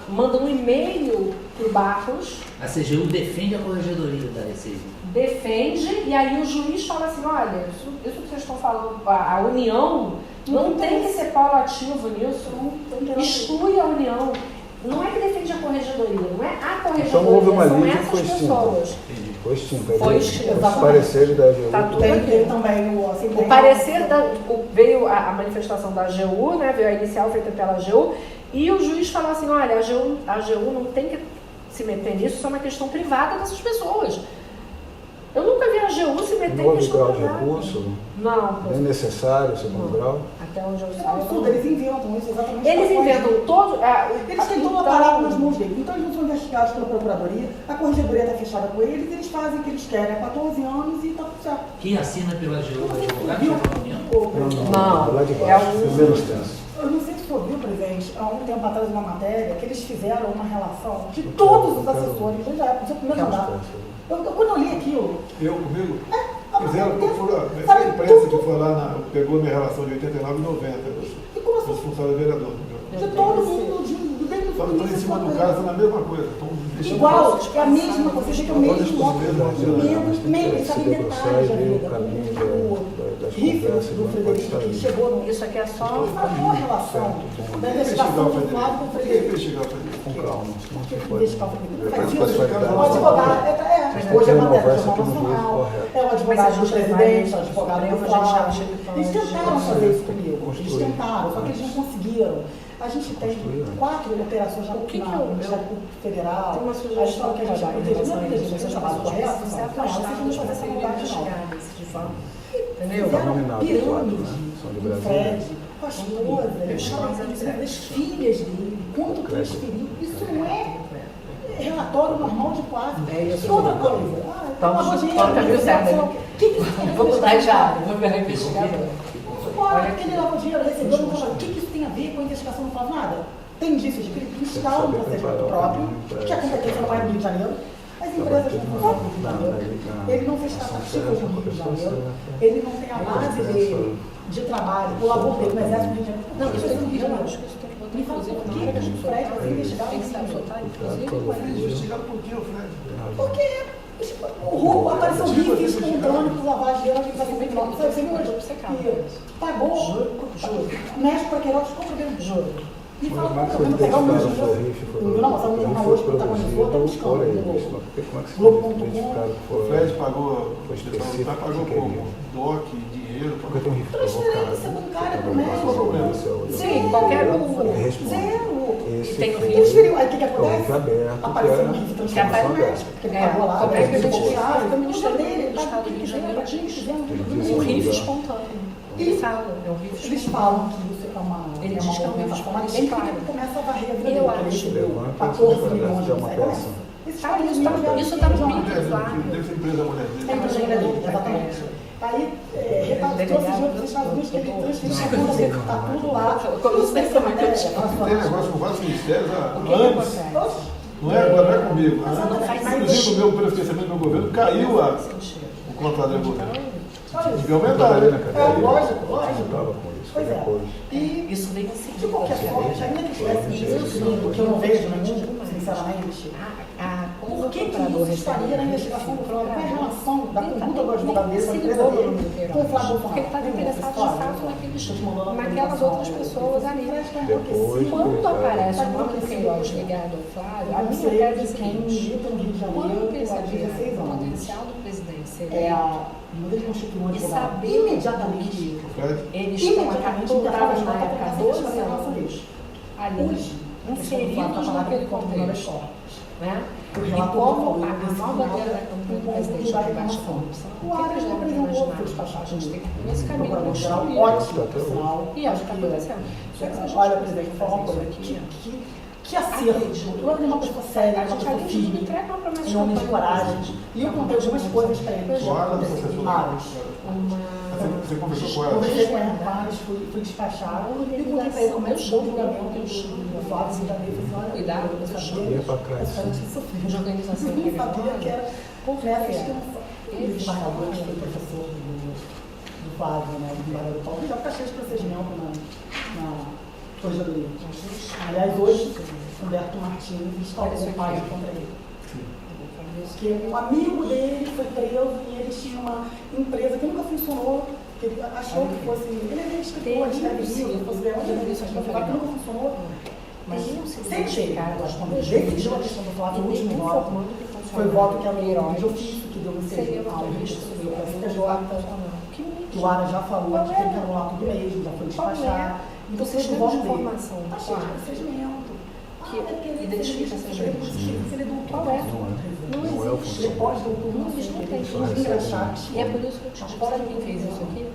manda um e-mail para o Barros. A CGU defende a corregedoria da Receita. defende, e aí o juiz fala assim, olha, isso que vocês estão falando, a união não tem que ser polo ativo nisso, exclui a união. Não é que defende a corregedoria, não é a corregedoria, Então houve uma são linha que essas foi extinta. pessoas. Foi extinta. Foi extinta. Os pareceres da AGU. Tá tudo Tem aqui. também O parecer veio a manifestação da AGU, né, veio a inicial feita pela AGU, e o juiz falou assim, olha, a AGU não tem que se meter nisso, isso é uma questão privada dessas pessoas. Eu nunca vi a AGU se meter Não em houve questão grau de privada. recurso, Não. nem necessário, segundo grau. Até onde eu É um saiba. absurdo, eles inventam isso exatamente. Eles inventam todo. Eles têm todo o aparato nas mãos deles. Então eles não são investigados pela Procuradoria, a Corregedoria está fechada com eles, eles fazem o que eles querem há 14 anos e está tudo certo. Quem assina pela AGU, advogado da União? Não, lá de é baixo, um- menos tenso. Eu não sei se você ouviu, presidente, há um tempo atrás uma matéria que eles fizeram uma relação de todos os assessores, desde a época do seu primeiro mandato. Quando eu li aquilo, Eu comigo? ao Fizeram, mesmo tempo, essa sabe, imprensa que tudo- foi lá, pegou minha relação de 89 e 90, E como assim? dos funcionários vereadores. de todo mundo, desde o Estão em início, cima do sua caso, coisa. na mesma coisa. Estão deixando- Igual, é a mesma coisa, você tem o mesmo Todas as coisas, meio, sabe, se debruçar detalhes e da ver o vida. caminho das Riff conversas, do não pode Frederico, estar que aí. chegou no... Isso aqui é só. A boa relação da investigação do Flávio com o Frederico. Investigar o Frederico. Com calma, senão você pode... Investigar o Frederico. Não faz Depois isso. pode dar O advogado, hoje é matéria do Jornal Correto. Nacional, é o Mas a advogado do gente presidente, vai- o advogado do a gente acha Flávio. que tá Eles tentaram hoje- fazer isso comigo, eles Construir. tentaram, só que eles não conseguiram. A gente tem Construir, né? 4 operações já O que que na eu- Ministério Público Federal. Tem uma A sugestão história que a gente não proteger, não é proteger o trabalho correto, não, Você não, vocês não fazem essa maldade, não. Entendeu? Tá nominado, Fizeram quatro, pirâmide né? São de com o Brasília. Fred, com a esposa, das filhas dele, quanto transferiu. Isso não é relatório normal de quadro. E outra coisa, Vamos para o caminho certo, né? Vou mudar de área, vou virar investigador. Olha, aquele lavou dinheiro, recebeu no trabalho. O que isso tem a ver com a investigação? Não faz nada. Tem indícios de crime, instala um procedimento próprio, que a competência não é no Rio de Janeiro. As empresas não funcionam no Rio de Janeiro. Ele não fez tratativas no Rio de Janeiro. Ele não tem a base de trabalho, o labor dele no Exército do Rio de Janeiro. Não, isso é no Rio de Janeiro. Me fala por que o Fred vai ser investigado no Rio de Janeiro? Investigado por quê, o Fred? Porque o Hugo apareceu rico espontâneo por lavar dinheiro que vai ser muito mal. Sabe, você viu hoje? Pagou, mexe para Queiroz, compra dentro do jogo. Me fala Como é que como foi eu vou pegar o meu identificado dinheiro. o Riff? Não, mas a minha hoje protagonizou, tá buscando. Como é que se Globo.com. identificado que O foi? Fred pagou, Foi específico, pagou que como? queria. DOC, dinheiro, Porque tem um Riff Transferência bancária pro médico. Sim, qualquer um. Zero. Esse tem o foi Transferiu. Aí o que o Riff acontece? aberto, Apareceu um que rico de Que aparece transformação aberta. Porque ele pagou lá, como é que a gente ele faz? pagou O Ministério dele, Público do Estado do Rio de Janeiro diz o isso, RIF né? espontâneo. E Ele fala, é um RIF eles espontâneo. falam que isso é uma Ele é diz que é um movimentação, risco mas quem claro. começa a varrer a vida Eu dele, que ele acho. recebeu Levanta, 14 isso milhões de é uma reais. peça. Isso Tá, isso tá no vídeo. vídeo, claro. Deve ser empresa da mulher É dele. empresa dele, exatamente. Aí, trouxe junto dos Estados Unidos que ele transferiu a conta dele, tá tudo lá. Isso vai ser matéria. Tem negócio com vários ministérios há O que anos. acontece? Não é agora, não é comigo. Não faz Inclusive, sentido. pelo financiamento do meu governo, caiu o contrato do governo. Devia aumentar, Trabalhei na né? cadeia. lógico. Eu estava com isso. Pois é. Depois. E, Isso vem em de seguida. qualquer forma, ainda que tivesse isso, que eu não vejo nenhum, sinceramente, Como por que isso estaria na investigação do Flávio? Qual é a relação da conduta do advogado dele com a empresa dele com o Flávio Porque ele estava Bolsonaro? interessado de fato naquelas outras pessoas ali. Depois, Quando aparece o Tá nome do Queiroz ligado ao Flávio, a Eu minha sei tese é de a quem seguinte: milita no Rio de quando Janeiro há perceber 16 o anos. potencial do presidente ser É a modelo constituiu um E advogado saber imediatamente. Fred, eles estão Imediatamente estavam na na época há 12 anos ali, Hoje, inseridos naquele contexto, né? O E relator como falou a desse nova final, bandeira da campanha do o presidente da da baixa reclamação. corrupção, O o que eles Adler devem apresentou imaginar? os despachos A gente tem que ir do nesse caminho, Procurador-Geral, construir. ótimo, por sinal. E é o que está acontecendo. Só que se a gente Olha, não presidente, fazer fala uma isso coisa. aqui, Que acerto. O Lula é uma pessoa séria, a uma gente pessoa ali firme, entrega uma promessa em de homem de campanha. coragem. E eu contei algumas coisas para ele. Guarda o professor. Vários. Você conversou com ela? Conversei com ela, vários, fui despachado. E contei para ele como é que chegou o julgamento do Flávio Cidadania. Cuidado, eu você sabia. Ia para trás. de organização Eu não sabia que era Por nessa quê? extensão. E o desembargador, que foi professor do Flávio, né, do desembargador Paulo, já está cheio de procedimento na Corregedoria. Aliás, hoje, Humberto Martins instalou um página contra ele. Porque um amigo dele foi preso e ele tinha uma empresa que nunca funcionou, que ele achou que fosse. Ele é escritor, escreve livro, fosse ver onde ele que nunca funcionou. Mas sempre quando ele decidiu a questão do Flávio, o último voto foi o voto que a lei de ofício que deu no CG ao registro civil para a CTJ, que o Ara já falou que tem que anular tudo mesmo, já foi despachar. Então, Vocês têm voto informação, está cheio de procedimento. que identifica essas leis. Ele é doutor. Qual é? Não existe. Ele pode doutor. Não existe, não tem. E é por isso que eu te disse, sabe quem fez isso aqui?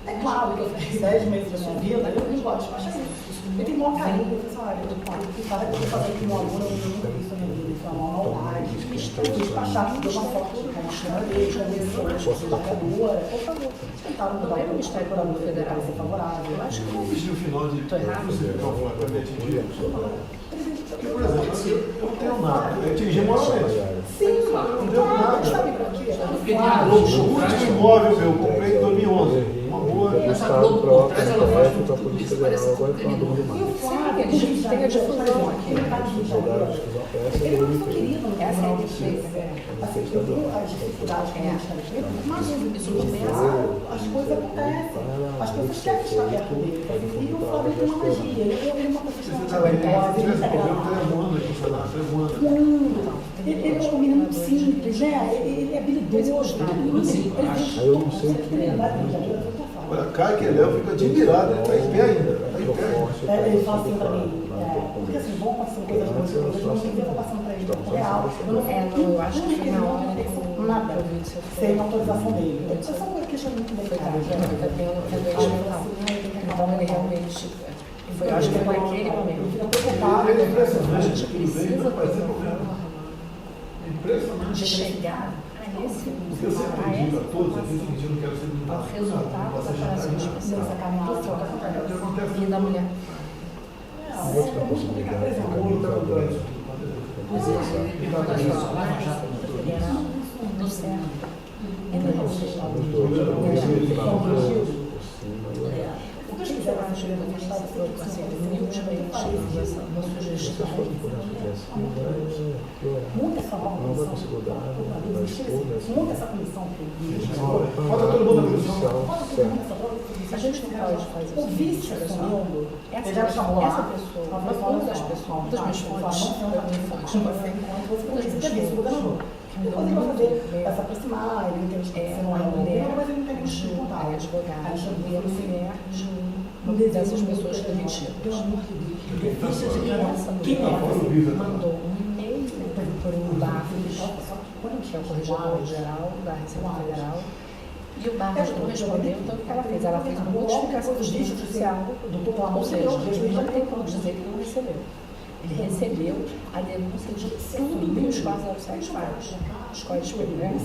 É claro que eu fiz 10 meses da minha vida, eu não gosto de despachar isso. Eu tenho maior carinho, eu falei, olha, eu vou fazer aqui um aluno, eu nunca fiz isso na minha vida, isso é uma maldade. Despachar, deu uma foto com a chama dele, com a desembargadora, por favor. Tentaram mudar o Ministério Público Federal ser favorável. Eu acho que não existe o final de Estou errado? para me atingir. Porque, por exemplo, eu não tenho nada, eu atingi moralmente. sim, Não deu nada. sabe por quê? O último imóvel meu, eu comprei em 2011. Uma boa. Essa Estado Globo por próprio, trás, ela faz da tudo Polícia isso, Federal, parece agora que falando do E mais. o Flávio, Sim, tem a difusão aqui. Advogados que vão peça, Ele é muito querido no Essa é Tribunal a de Justiça. diferença. Assim, eu tenho as dificuldades com o Ministério Público, mas as coisas acontecem. As pessoas querem estar perto dele. E o Flávio tem uma magia. Ele é uma pessoa talentosa, ele é ele é um menino muito simples, né? Ele é habilidoso. Eu não sei o que Olha, Caio que ele fica admirado, ele está em pé ainda. Está em pé. Ele fala assim pra mim, porque assim, vão passando coisas boas, eu não sei o que eu tô passando pra ele no tempo real. Eu não Eu acho que foi na hora que nada, eu vi o seu sem autorização dele. Essa é uma questão muito delicada. Então ele realmente foi, eu acho que foi naquele momento. Fica preocupado. Ele é A impressionante. gente precisa Vai ser problema. Impressionante. de chegar a esse Porque eu sempre digo a todos, a gente não quero ser ao resultado da operação especial e da mulher. Não vou te dar possibilidade de comunicador. No certo. O que você acha que assim, humildemente, uma sugestão? Muita essa Nova possibilidade, da escolha. muita essa comissão que Bota todo mundo na comissão. A gente não pode fazer o isso. vice assumindo, ele já Essa chamou essa lá, pessoa, uma uma das pessoas, uma das minhas fontes, você disse, o governador. Depois ele vai fazer, vai se aproximar, ele entende que você não é um governo, mas ele entende que não a advogada, Aí chegou e a mulher de uma dessas pessoas demitidas. Quem é? Mandou um e-mail para o Barros, que é o corregedor-geral da Receita Federal, e o Barros não respondeu, então o que ela fez? Ela fez uma modificação do justiça judicial, ou seja, ele não tem como dizer que não recebeu. Ele recebeu a denúncia de tudo que os 407 faz. Os códigos penais.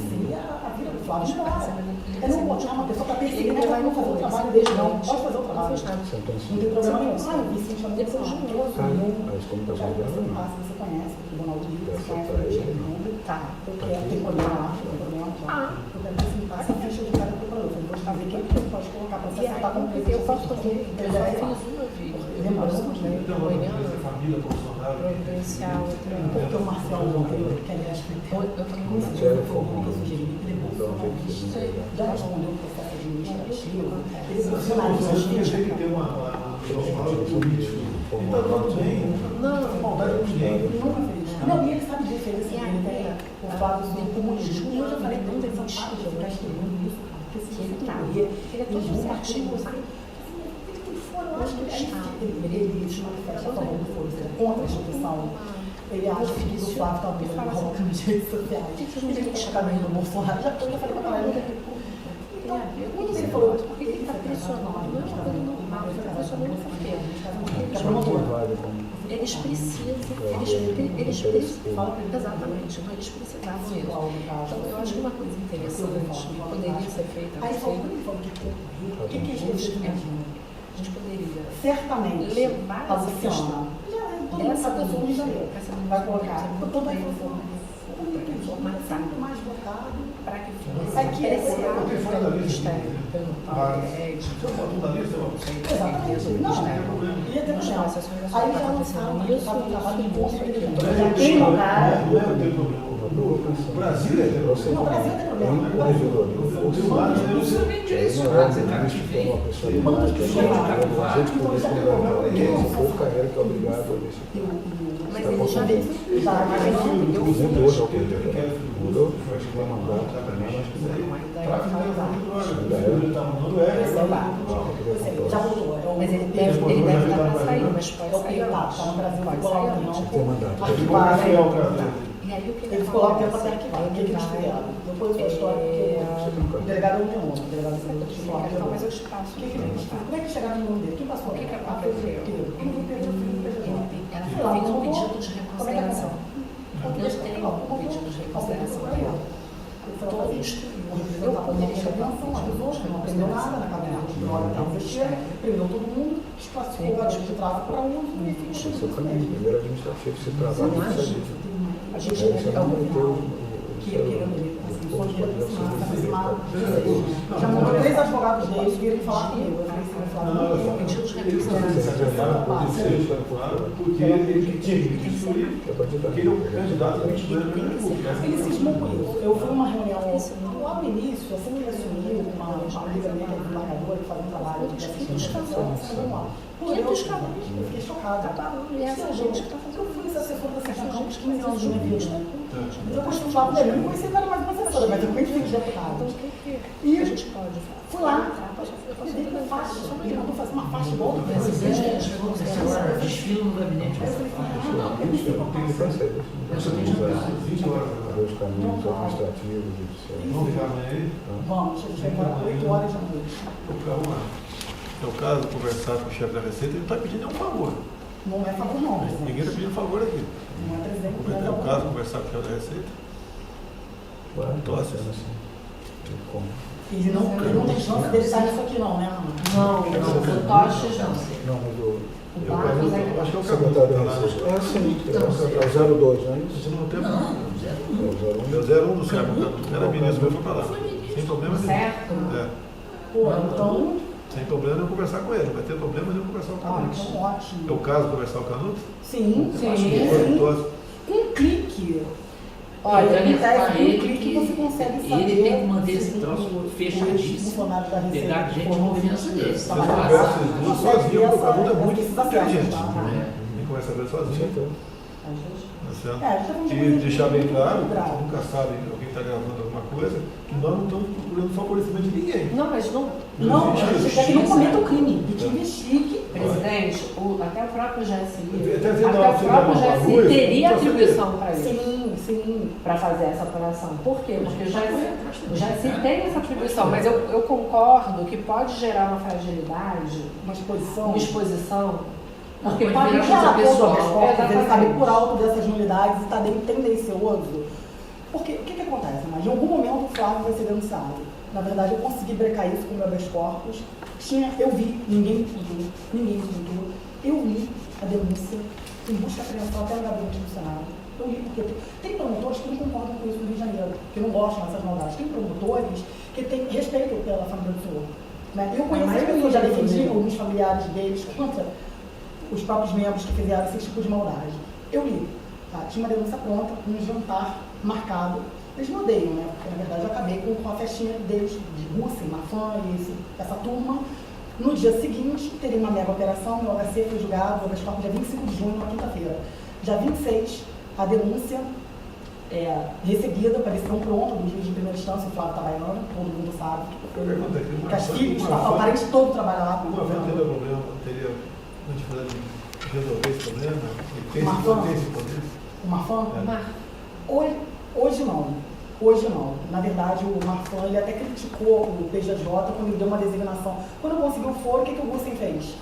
É não botar uma pessoa para perseguir, ela vai não fazer o trabalho dele, não. Pode fazer o trabalho. Não tem problema nenhum. Ah, eu vi sim, chamou Depois de um ano. As comunicações dela não. Você conhece o Tribunal de Justiça, você conhece o Ministério. Tá. Porque tem problema lá, tem problema lá. Eu quero apresentar essa ficha de cada procurador. Eu vou saber quem que pode colocar para você acertar com o Eu posso fazer. Eu já fiz uma vídeo. Lembrando que Família, Bolsonaro. Providencial. porque o Marcelo Monteiro, que aliás foi Eu também não sei. Sério, formou. que eu sugeri, ele Então, o que você já respondeu o processo administrativo, ele Mas profissionalizou a gente tem que ter uma político. E está tudo bem. Não, Maldade com ninguém. não, e ele sabe disso, ele E sabe, aí, o Flávio do comunismo. junho Eu já falei de tanto essa 2021, parte de ficar escrevendo isso, cara, porque se que ele você tá. ler, Ele é todo um certinho, artigo, sabe? ele tem fora, eu acho que ele se manifesta a favor do foro, contra a instituição. Ele acha que o Flávio está bem colocando nas redes sociais. Ele está caminho do Bolsonaro, já falei pra caralho. Então, ele falou, por que ele está pressionando? Não é uma coisa normal, ele está pressionando por quê? Eles precisam, eles precisam, exatamente, então eles precisavam mesmo. Então eu acho que uma coisa interessante que poderia ser feita, aí não falou, sei, o que é isso? a gente poderia Certamente, levar a essa Luciana, questão, essa pessoa do Rio de Janeiro, vai colocar toda a informação mais votado para que fosse aqui é apreciado pelo Ministério, pelo PAED, exatamente, não, ia ter mostrar essas coisas aí já acontecendo lançaram nisso, um trabalho de isso, bolsa, aquilo. já tem lugar, O Brasil é Você Não, o Brasil tem problema. é corregedoria. A gente polícia não é pouca carreira que é obrigado a deixar. Mas ele já veio. Nem hoje, ao contrário. Mudou? Acho que vai mandar. Acho que Já voltou. Mas ele deve estar para sair, mas pode sair. Tá no Brasil, Pode ficou lá um sair. tempo. tem mandato. E aí o que Ele ficou lá um tempo até arquivado. O que eles fizeram? Depois a história que o delegado não tem nome. O delegado ficou lá. Então, mas eu te passo. O que ele fez? Como é que chegaram no nome dele? Quem passou? O que aconteceu? Ela fez um pedido de reconsideração. Eu tenho um pedido de reconsideração dela. Estou instruindo. Eu poderia atenção, avisou, não aprendeu nada na caminhada. Na hora que investir, prendeu todo mundo, desclassificou o gatilho de tráfico para uso e ficou Esse é o caminho. Primeiro administrativo se trabalha com isso aí. a gente Aí você não vai ter o que querendo ele, assim, só de já mandou 3 advogados dele virem falar comigo. Eu falei assim, eu falei, Um pedido de reconsideração. Porque ele tinha que destruir, porque ele é um candidato a ele cismou com isso. Eu fui numa reunião lá no início, assim que ele assumiu, uma amiga minha que é desembargadora, que faz um trabalho de assistência. Pô, eu fiquei chocada. E essa gente que está fazendo. Eu fui assessora da Sessão de 15 anos de minha vida. Eu continuava dele, eu não conhecia nada mais uma assessora, mas eu conheci de deputado. E A gente pode fui lá, eu dei uma faixa, ele mandou fazer uma faixa igual do presidente. Desfila no gabinete. Os caminhos administrativos, judiciais. Vamos ligar amanhã aí? Vamos, a gente vai embora 8 horas da noite. É o caso de conversar com o chefe da Receita, ele não está pedindo nenhum favor. Não é favor não, presidente. Ninguém está pedindo favor aqui. Não é presidente, não é É o favor. caso de conversar com o chefe da Receita. Tosse. Como? Ele não tem chance dele sair disso aqui não, né, Ana? Não, o Toches não. Não, mas o Eu acho que é o secretário caso. da Receita. Sim, é o 02, não é isso? Você não tem Não, É o 01. É o 01 do Sérgio, era ministro, mas foi para lá. Sem problema nenhum. Certo? É. Pô, então, Sem problema nenhum conversar com ele. Não vai ter problema nenhum conversar com o Canuto. então É ótimo. o caso de conversar com o Canuto? Sim, Sim. com um clique. Olha, Ele ele fala com um ele clique que você consegue saber. ele tem que manter esse se troço os fechadíssimo. funcionários da Receita Pegar gente de confiança dele. Você conversa esses duas sozinho, porque o Canuto é muito inteligente. Tá? Nem conversa com ele sozinho. Às vezes. Tá certo? É, a gente tá falando de E coisa deixar bem claro, muito grave. você nunca sabe alguém está gravando alguma coisa, que nós não estamos procurando favorecimento de ninguém. Não, mas não. Não, a existe gente quer que não justiça. cometa o crime, e que investigue. Presidente, até o próprio GSI, Até até vendo a o próprio luz, GSI teria você atribuição para isso, Sim. para fazer essa apuração. Por quê? Porque o GSI tem essa atribuição, mas eu concordo que pode gerar uma fragilidade, Uma exposição. uma exposição, porque Não, pode pode gerar virar coisa pessoal. pessoal, Ele sabe por alto dessas nulidades e está tendencioso. Porque o que acontece? Mas em algum momento o Flávio vai ser denunciado. Na verdade, eu consegui brecar isso com o meu habeas corpus. Eu vi, ninguém me contou. Eu li a denúncia em busca apreensão até o gabinete do Senado. Eu li porque tem promotores que não concordam com isso no Rio de Janeiro, que não gostam dessas maldades. Tem promotores que têm respeito pela família do senhor. Né? Eu conheço as pessoas, já defendi alguns familiares deles contra os próprios membros que fizeram esse tipo de maldade. Eu li, tá? Tinha uma denúncia pronta, um jantar marcado. Eles me odeiam, né? Porque na verdade eu acabei com a festinha deles, de Rússia, Mafã e essa turma. No dia seguinte, teria uma mega operação, meu HC foi julgado, o habeas corpus dia 25 de junho, uma quinta-feira. Dia 26, a denúncia recebida para decisão pronta do juiz de primeira instância, o Flávio Tabaiano, todo mundo sabe. Pergunta aqui, Que as filhas, o parente todo trabalha lá com o Uma vez governo. teria problema, teria uma dificuldade de resolver esse problema? Ele tem Marfan. esse poder? O Mafã? É. Hoje não. Hoje não. Na verdade, o Marfan, ele até criticou o PJJ quando ele deu uma designação. Quando conseguiu o foro, o que o Gussen fez?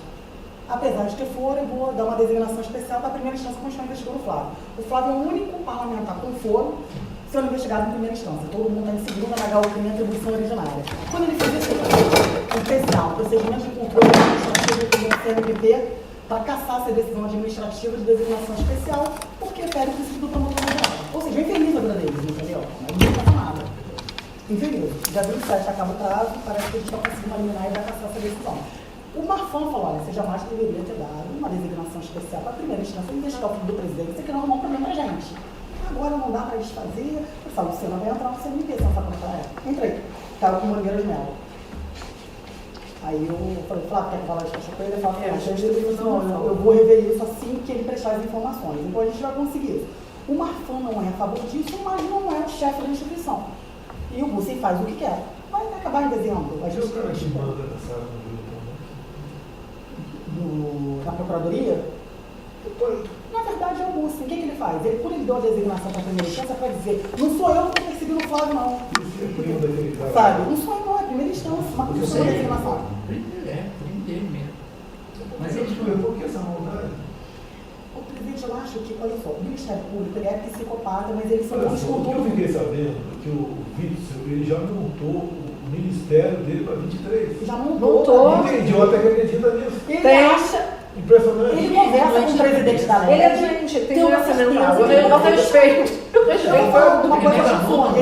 Apesar de ter foro, eu vou dar uma designação especial para a primeira instância como está investigando o Flávio. O Flávio é o único parlamentar com foro sendo investigado em primeira instância. Todo mundo está em segunda, na crime e atribuição originária. Quando ele fez esse especial, procedimento de controle administrativo do CNPP, para cassar essa decisão administrativa de designação especial, porque fere o princípio do promotor geral. Ou seja, infeliz a vida deles, entendeu? Não passa nada. Infeliz. Já viu que acaba o prazo, parece que a gente está conseguindo eliminar e vai cassar essa decisão. O Marfan falou, olha, você jamais deveria ter dado uma designação especial para a primeira instância investigar o filho do presidente, você quer arrumar um problema pra gente. agora não dá para desfazer. Eu falo, você não vai entrar no CNP, você não sabe como é. Entrei. Estava com o Mangueira de Mel. Aí eu falei, Flávio, quer que falar de cachorro com ele? Eu falo, não, eu vou rever isso assim que ele prestar as informações. Então a gente vai conseguir isso. O Marfan não é a favor disso, mas não é o chefe da instituição. E o Bussi faz o que quer. Vai acabar em dezembro. A gente cara que manda nessa área na Procuradoria? Na verdade é o Bussi. O que ele faz? Ele, quando ele deu a designação para a primeira instância, para dizer, não sou eu que estou perseguindo o Flávio, não. Sabe? Não sou eu, não, é a primeira instância, mas não sou a designação. Prender mesmo. Mas ele por que essa maldade? O presidente, eu acho que, olha só, o Ministério Público ele é psicopata, mas eles são bons com O que eu tudo. fiquei sabendo é que o Witzel, ele já montou o ministério dele para 23. Já montou. Tem idiota que acredita nisso. Ele acha. Impressionante. Ele conversa com o presidente da lei. Ele é doente, tem uma doença mental. certeza. Eu respeito. Eu vou falar uma coisa megalômano, absurda.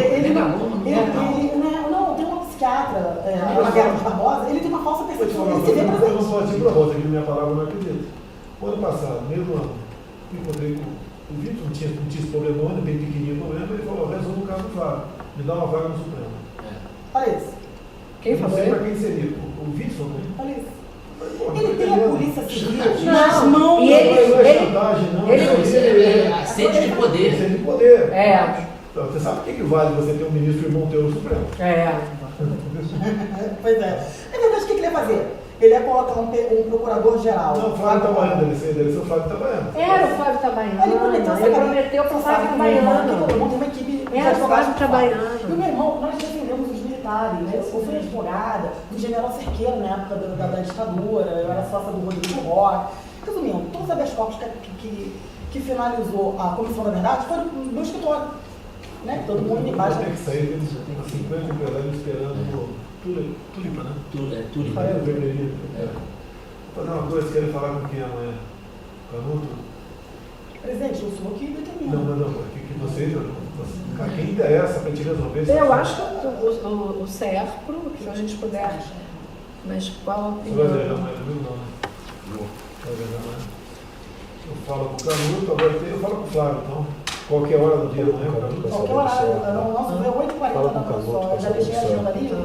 Não, tem uma psiquiatra, a Vera de Barbosa, ele tem uma falsa Vou te percepção. falar uma Ele se vê coisa, eu não presente. sou ativo da volta, que minha palavra não acredito. O ano passado, mesmo ano, me encontrei com o Vitor, não tinha esse problema, bem pequenininho o problema, ele falou, resolve o caso do Flávio, me dá uma vaga no Supremo. Olha isso. Quem Eu não falou sei isso? para quem seria, o Vitor, né? Olha isso. Pô, Ele tem a polícia civil Não, nas mãos. e ele- não é chantagem, não. é sede de poder. Sede de poder. É. Então, você sabe o que vale você ter um ministro irmão teu no Supremo? É. Pois é. Na verdade, o que ele ia fazer? Ele ia colocar um procurador-geral. Não, o Flávio Itabaiana, deve ser o Flávio Itabaiana. Era o Flávio Itabaiana. Ele prometeu para o Flávio Itabaiana. Eu montei uma equipe de Era o advogados Flávio que fazem. Itabaiana. E o meu irmão, nós defendemos os militares, né? Eu fui advogada do general Cerqueira na época da ditadura, eu era sócia do Rodrigo Roque. Resumindo, todos os habeas corpus que finalizou a Comissão da Verdade foram no meu escritório. Né? Todo mundo embaixo. Tem que sair, tem 50 empresários esperando no Tulipa, né? Tulipa. Ah, é, vermelhinho. Vou fazer uma coisa, vocês querem falar com quem amanhã? Canuto? Presidente, eu sou que determina. Não, que vocês, a quem interessa para te resolver isso? Eu acho que o CERPRO, que a gente puder. Mas qual a Você vai opinião? viajar amanhã comigo? Não, né? Vai viajar amanhã? Eu falo com o Canuto, agora eu falo com o Flávio, então. Qualquer hora do dia amanhã, Canuto. Qualquer horário. O nosso é 8h40 da manhã só. Eu já deixei a agenda livre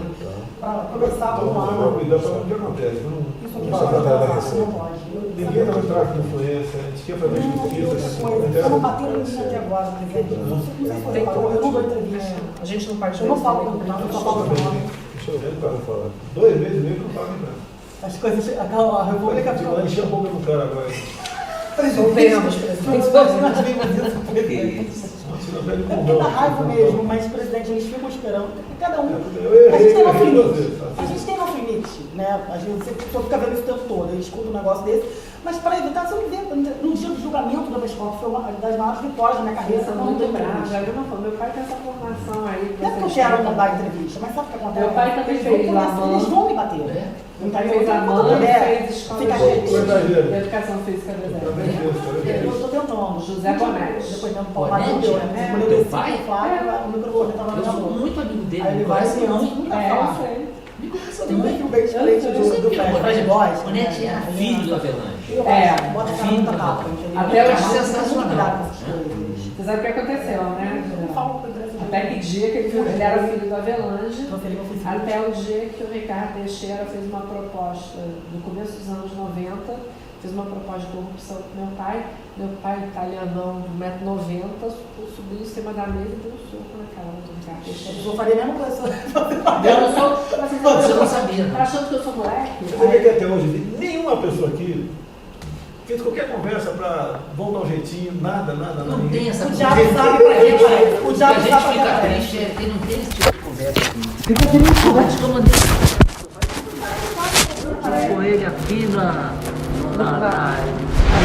para começar a Então, arrumar. cuidar para o que acontece. Isso aqui Não precisa tratar da não receita. pode. Ninguém está no tráfico de influência, a gente quer fazer justiça. Eu não bateu em mim até agora, presidente. Não sei se você reparou, eu não dou entrevista. A gente não pode Eu não falo com o eu só falo com o nome. Deixa eu ver o que eu falar. 2 meses e meio que não paga nada. As coisas. A República Vai encher a boca do cara agora. Soubemos, presidente. Nós vimos isso, presidente. Senão perde É com porque o dá bom. raiva mesmo, mas, presidente, eles ficam esperando. Cada um. Eu A gente tem nosso errei duas limite. vezes. A gente tem nosso limite, né? A gente só fica vendo isso o tempo todo. Eu escuto um negócio desse. Mas para evitar, você não vê. No dia do julgamento da Vescop foi uma das maiores vitórias da minha carreira. São Não muito tem bravos. entrevista. A Bruna falou, meu pai tem essa formação aí. Não é que eu quero não dar entrevista, mas sabe o que acontece? Meu pai também Eles fez vão lá, começar, eles vão me bater. Meu pai fez a Quando mãe, puder, fez escola fica de Verdadeiro. educação física do Também Zé. penso, também Eu penso. estou tentando. José Bonete. Depois dentro do Bonete? Paulo deu, né? Quando eu Teu desci pai? pro Flávio, o microfone estava na Eu minha sou boca. muito amigo dele. Aí ele vai conhece assim, muito. muito a É, eu falar. sei. Me conhece Tem um também. perfil bem diferente Eu do sei que Fred o Góes. Bonete era filho do Avelange. Bota a cara muita capa, entendeu? Até hoje, Muito sensacional. cuidado com essas coisas. Você sabe o que aconteceu, né? Eu não falo com ele. Até que dia que ele era filho do Avelange, Transferi meu Facebook. até o dia que o Ricardo Teixeira fez uma proposta, no começo dos anos 90, fez uma proposta de corrupção com meu pai italianão, de 1,90 m, subiu em cima da mesa e deu um soco na cara do Ricardo Teixeira. Eu faria a mesma coisa. Eu não sou. Você não sabia, Tá né? achando que eu sou moleque? Você vê que até hoje nenhuma pessoa aqui fez qualquer conversa para vamos dar um jeitinho, nada. Não tem essa O diabo conversa. sabe A pra gente- quê? O diabo a gente sabe pra fica quê? triste é que não tem esse tipo de conversa aqui. Fica triste, né? Antes que eu mandei com ele aqui na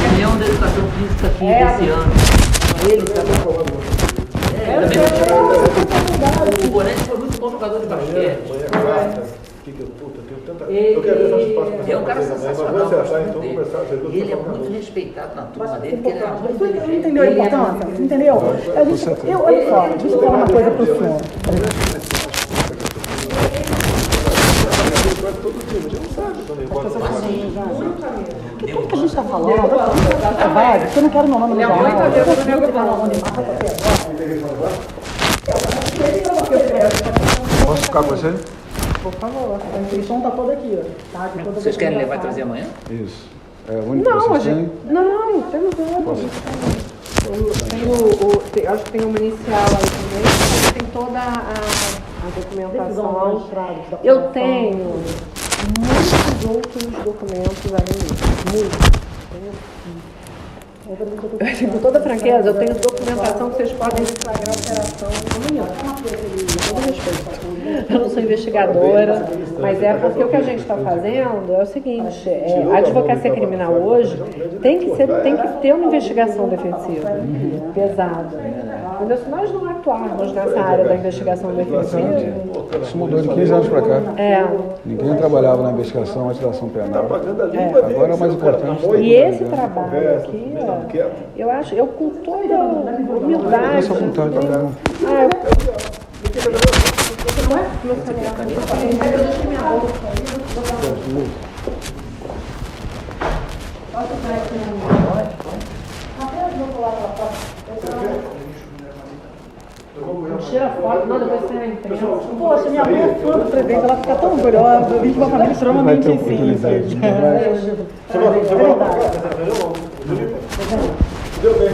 reunião da educação física aqui desse ano. Ele também. O Bonete foi muito bom jogador de basquete. Eu quero ver essa resposta. É um cara sensacional. Você achar, eu então, gosto conversar, você dele. viu? Ele é muito respeitado na turma dele, porque ele era muito Você não inteligente. entendeu a importância? Você entendeu? Olha só, deixa eu falar uma coisa pro senhor. Todo dia, mas eu não sabe. Tudo que a gente está falando, vai, porque eu não quero meu nome no jornal. Posso ficar com você? Por favor, a inscrição está toda aqui. Tá? Aqui toda Vocês querem levar e documentação. trazer amanhã? Isso. É o único que Não, a vocês gente. têm? Não, temos outro. Acho que tem uma inicial aí também, mas tem toda a documentação. Eu tenho muitos outros documentos além disso. Muitos. Com toda franqueza, eu tenho documentação que vocês podem deflagrar a operação amanhã. Com todo respeito. Eu não sou investigadora, mas é porque o que a gente está fazendo é o seguinte, a advocacia criminal hoje tem que ter uma investigação defensiva pesada. Entendeu? Se nós não atuarmos nessa área da investigação defensiva... Isso mudou de 15 anos para cá. É. Ninguém trabalhava na investigação, na ativação penal. Agora é o mais importante. E esse trabalho aqui, eu acho, eu com toda humildade... Essa vontade de dar Tira foto, não, depois você imprensa. Poxa, minha mãe é fã do presidente, ela fica tão orgulhosa. Vim de uma família extremamente simples. É verdade. Deu bem.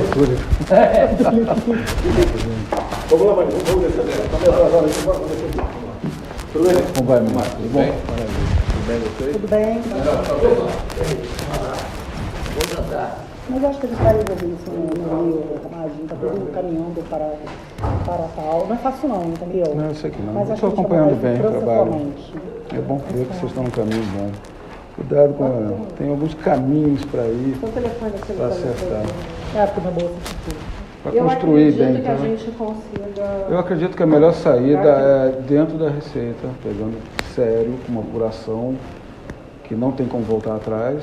Vamos lá, Maria. Vamos descer. Tá meio atrasado aqui. Vamos descer. Tudo bem? Como vai, Marcos? Tudo bom? Tudo bem? Vou jantar. Mas eu acho que a gente vai resolver isso no Rio, a gente está todo caminhando para tal. Não é fácil não, entendeu? Não, eu sei que não. Mas Eu acho estou que a gente acompanhando vai bem o trabalho. processualmente. É bom ver que vocês estão no caminho bom. Cuidado com... Tem alguns caminhos para ir, Seu telefone aqui para acertar. É, porque minha bolsa ficou. Para Eu construir acredito bem. que a Então, gente consiga... eu acredito que a melhor saída é dentro da Receita, pegando sério, com uma apuração que não tem como voltar atrás,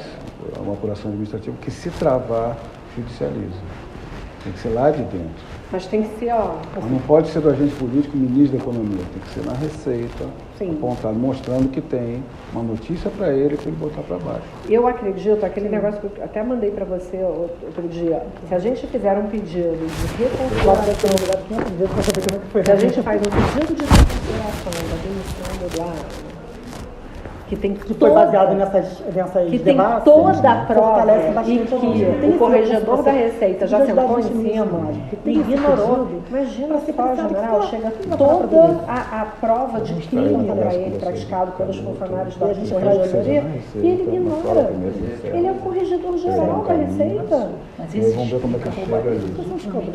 uma apuração administrativa que, se travar, judicializa. Tem que ser lá de dentro. Mas tem que ser, ó... Mas não pode ser do agente político, ministro da Economia. Tem que ser na Receita, Sim. apontado, mostrando que tem uma notícia para ele botar para baixo. Eu acredito, aquele negócio que eu até mandei para você outro dia, se a gente fizer um pedido de reconsideração, se a gente faz um pedido de reconsideração da demissão do Eduardo, que tem Que foi baseado nessas que tem debates, toda a prova fortalece e bastante a gente. que o corregedor da Receita já sentou em cima e ignorou. Imagina ser só, pensado general, que chega tudo toda a prova de crime para ele, praticado pelos funcionários da corregedoria, e ele ignora. Ele é o corregedor geral da Receita. Mas E aí vamos ver como é que chega ali.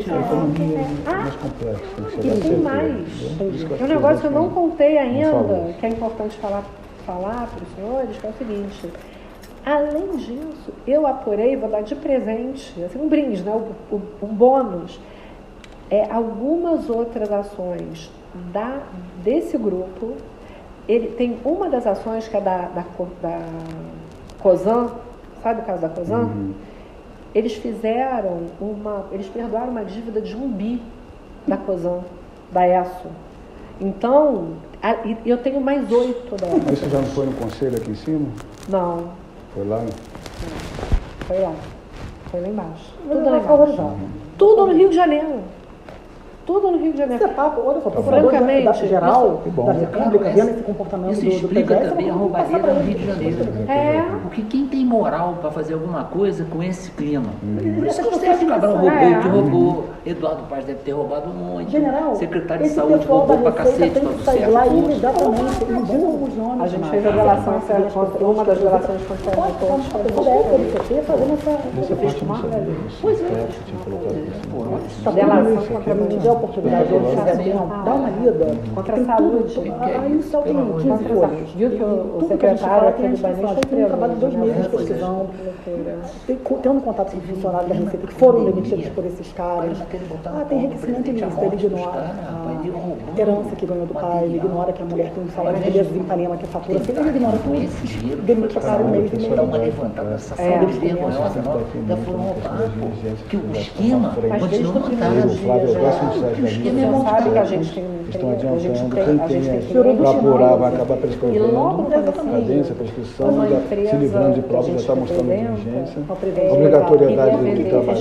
A economia é mais complexa. Tem que E chegar tem a mais. É um negócio que eu não contei ainda, que é importante falar para os senhores, que é o seguinte: além disso, eu apurei, vou dar de presente, assim, um brinde, né, um bônus, algumas outras ações desse grupo. Ele tem uma das ações que é da COSAN, sabe o caso da COSAN? Eles eles perdoaram uma dívida de 1 bi da COSAN, da ESSO. Então, eu tenho mais 8 delas. Isso já não foi no conselho aqui em cima? Não, Foi lá? foi lá. Foi lá embaixo. Tudo lá embaixo. Tudo no Rio de Janeiro. Tudo no Rio de Janeiro. Esse papo, olha só, Francamente, da geral isso- da República, vendo esse comportamento Isso do explica presidente, também a vamos passar roubalheira pra no ele. Rio de Janeiro. É. Porque quem tem moral para fazer alguma coisa com esse clima? Por isso que o Essas Sérgio Cabral roubou É. o que roubou, Eduardo Paz deve ter roubado um monte. General, Secretário de esse Saúde pessoal roubou da pra Receita cacete tem para que o sair lá Sérgio. imediatamente, eles os nomes. A gente mais. fez a delação contra uma das delações contra o Pode todos. fazendo essa... Essa parte eu não sabia disso. Pois é. Eu tinha colocado isso. Tá Delação vendo isso? contra Me dê a oportunidade de observar tempo, dá uma lida. Contra a Tem saúde. tudo. Aí o céu tem 15 folhas. Viu que o Tudo que a gente secretário fala aqui tem a do gente Banês faz. foi Tem um trabalho de 2 preso, meses né? pesquisando, Loucura. tendo contato com funcionários da Receita que foram demitidos por esses caras. Tem enriquecimento ilícito, ele ignora a herança que ganhou do pai, ele ignora que a mulher tem um salário de beleza em Ipanema que fatura, ele ignora tudo, demite o cara um mês e meio. Dá uma levantada nessa sala vergonhosa, já foram roubar, pô. Que o esquema Mas desde continua o primeiro montado. dia, já Próximo site da você sabe que a gente tem estão a gente adiantando, tem- quem a gente tem tem que para apurar vai acabar E prescrevendo, logo no começo cadência, prescrição, uma se empresa livrando de que a provas, já gente está mostrando representa, diligência, presidente, obrigatoriedade queria de vender trabalhar,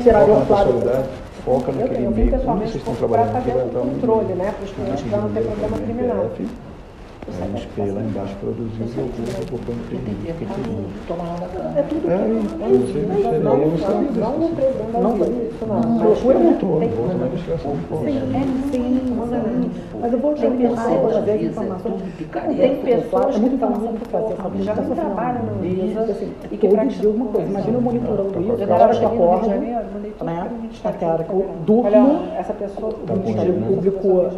tiraria o foca na Flávio. solidariedade, foca naquele eu fui e-mail, onde pessoalmente vocês estão para trabalhando, fazer vai o entrar um controle, né, para os clientes para não ter problema criminal. Aí o espelho lá embaixo produziu o grupo por Entendi, aquele toma lá da É tudo. Eu sei, eu não sabia disso. Não representa isso, não. Procura um todo, vou na investigação de fora. Mas eu vou Tem terminar e vou fazer as pessoas, informações. Tem pessoas que estão muito muito fácil, que já não trabalham na Anvisa e que todo dia uma coisa. Imagina eu monitorando isso, a hora que eu acordo, né? Até a hora que eu durmo, Olha, essa pessoa o Ministério Público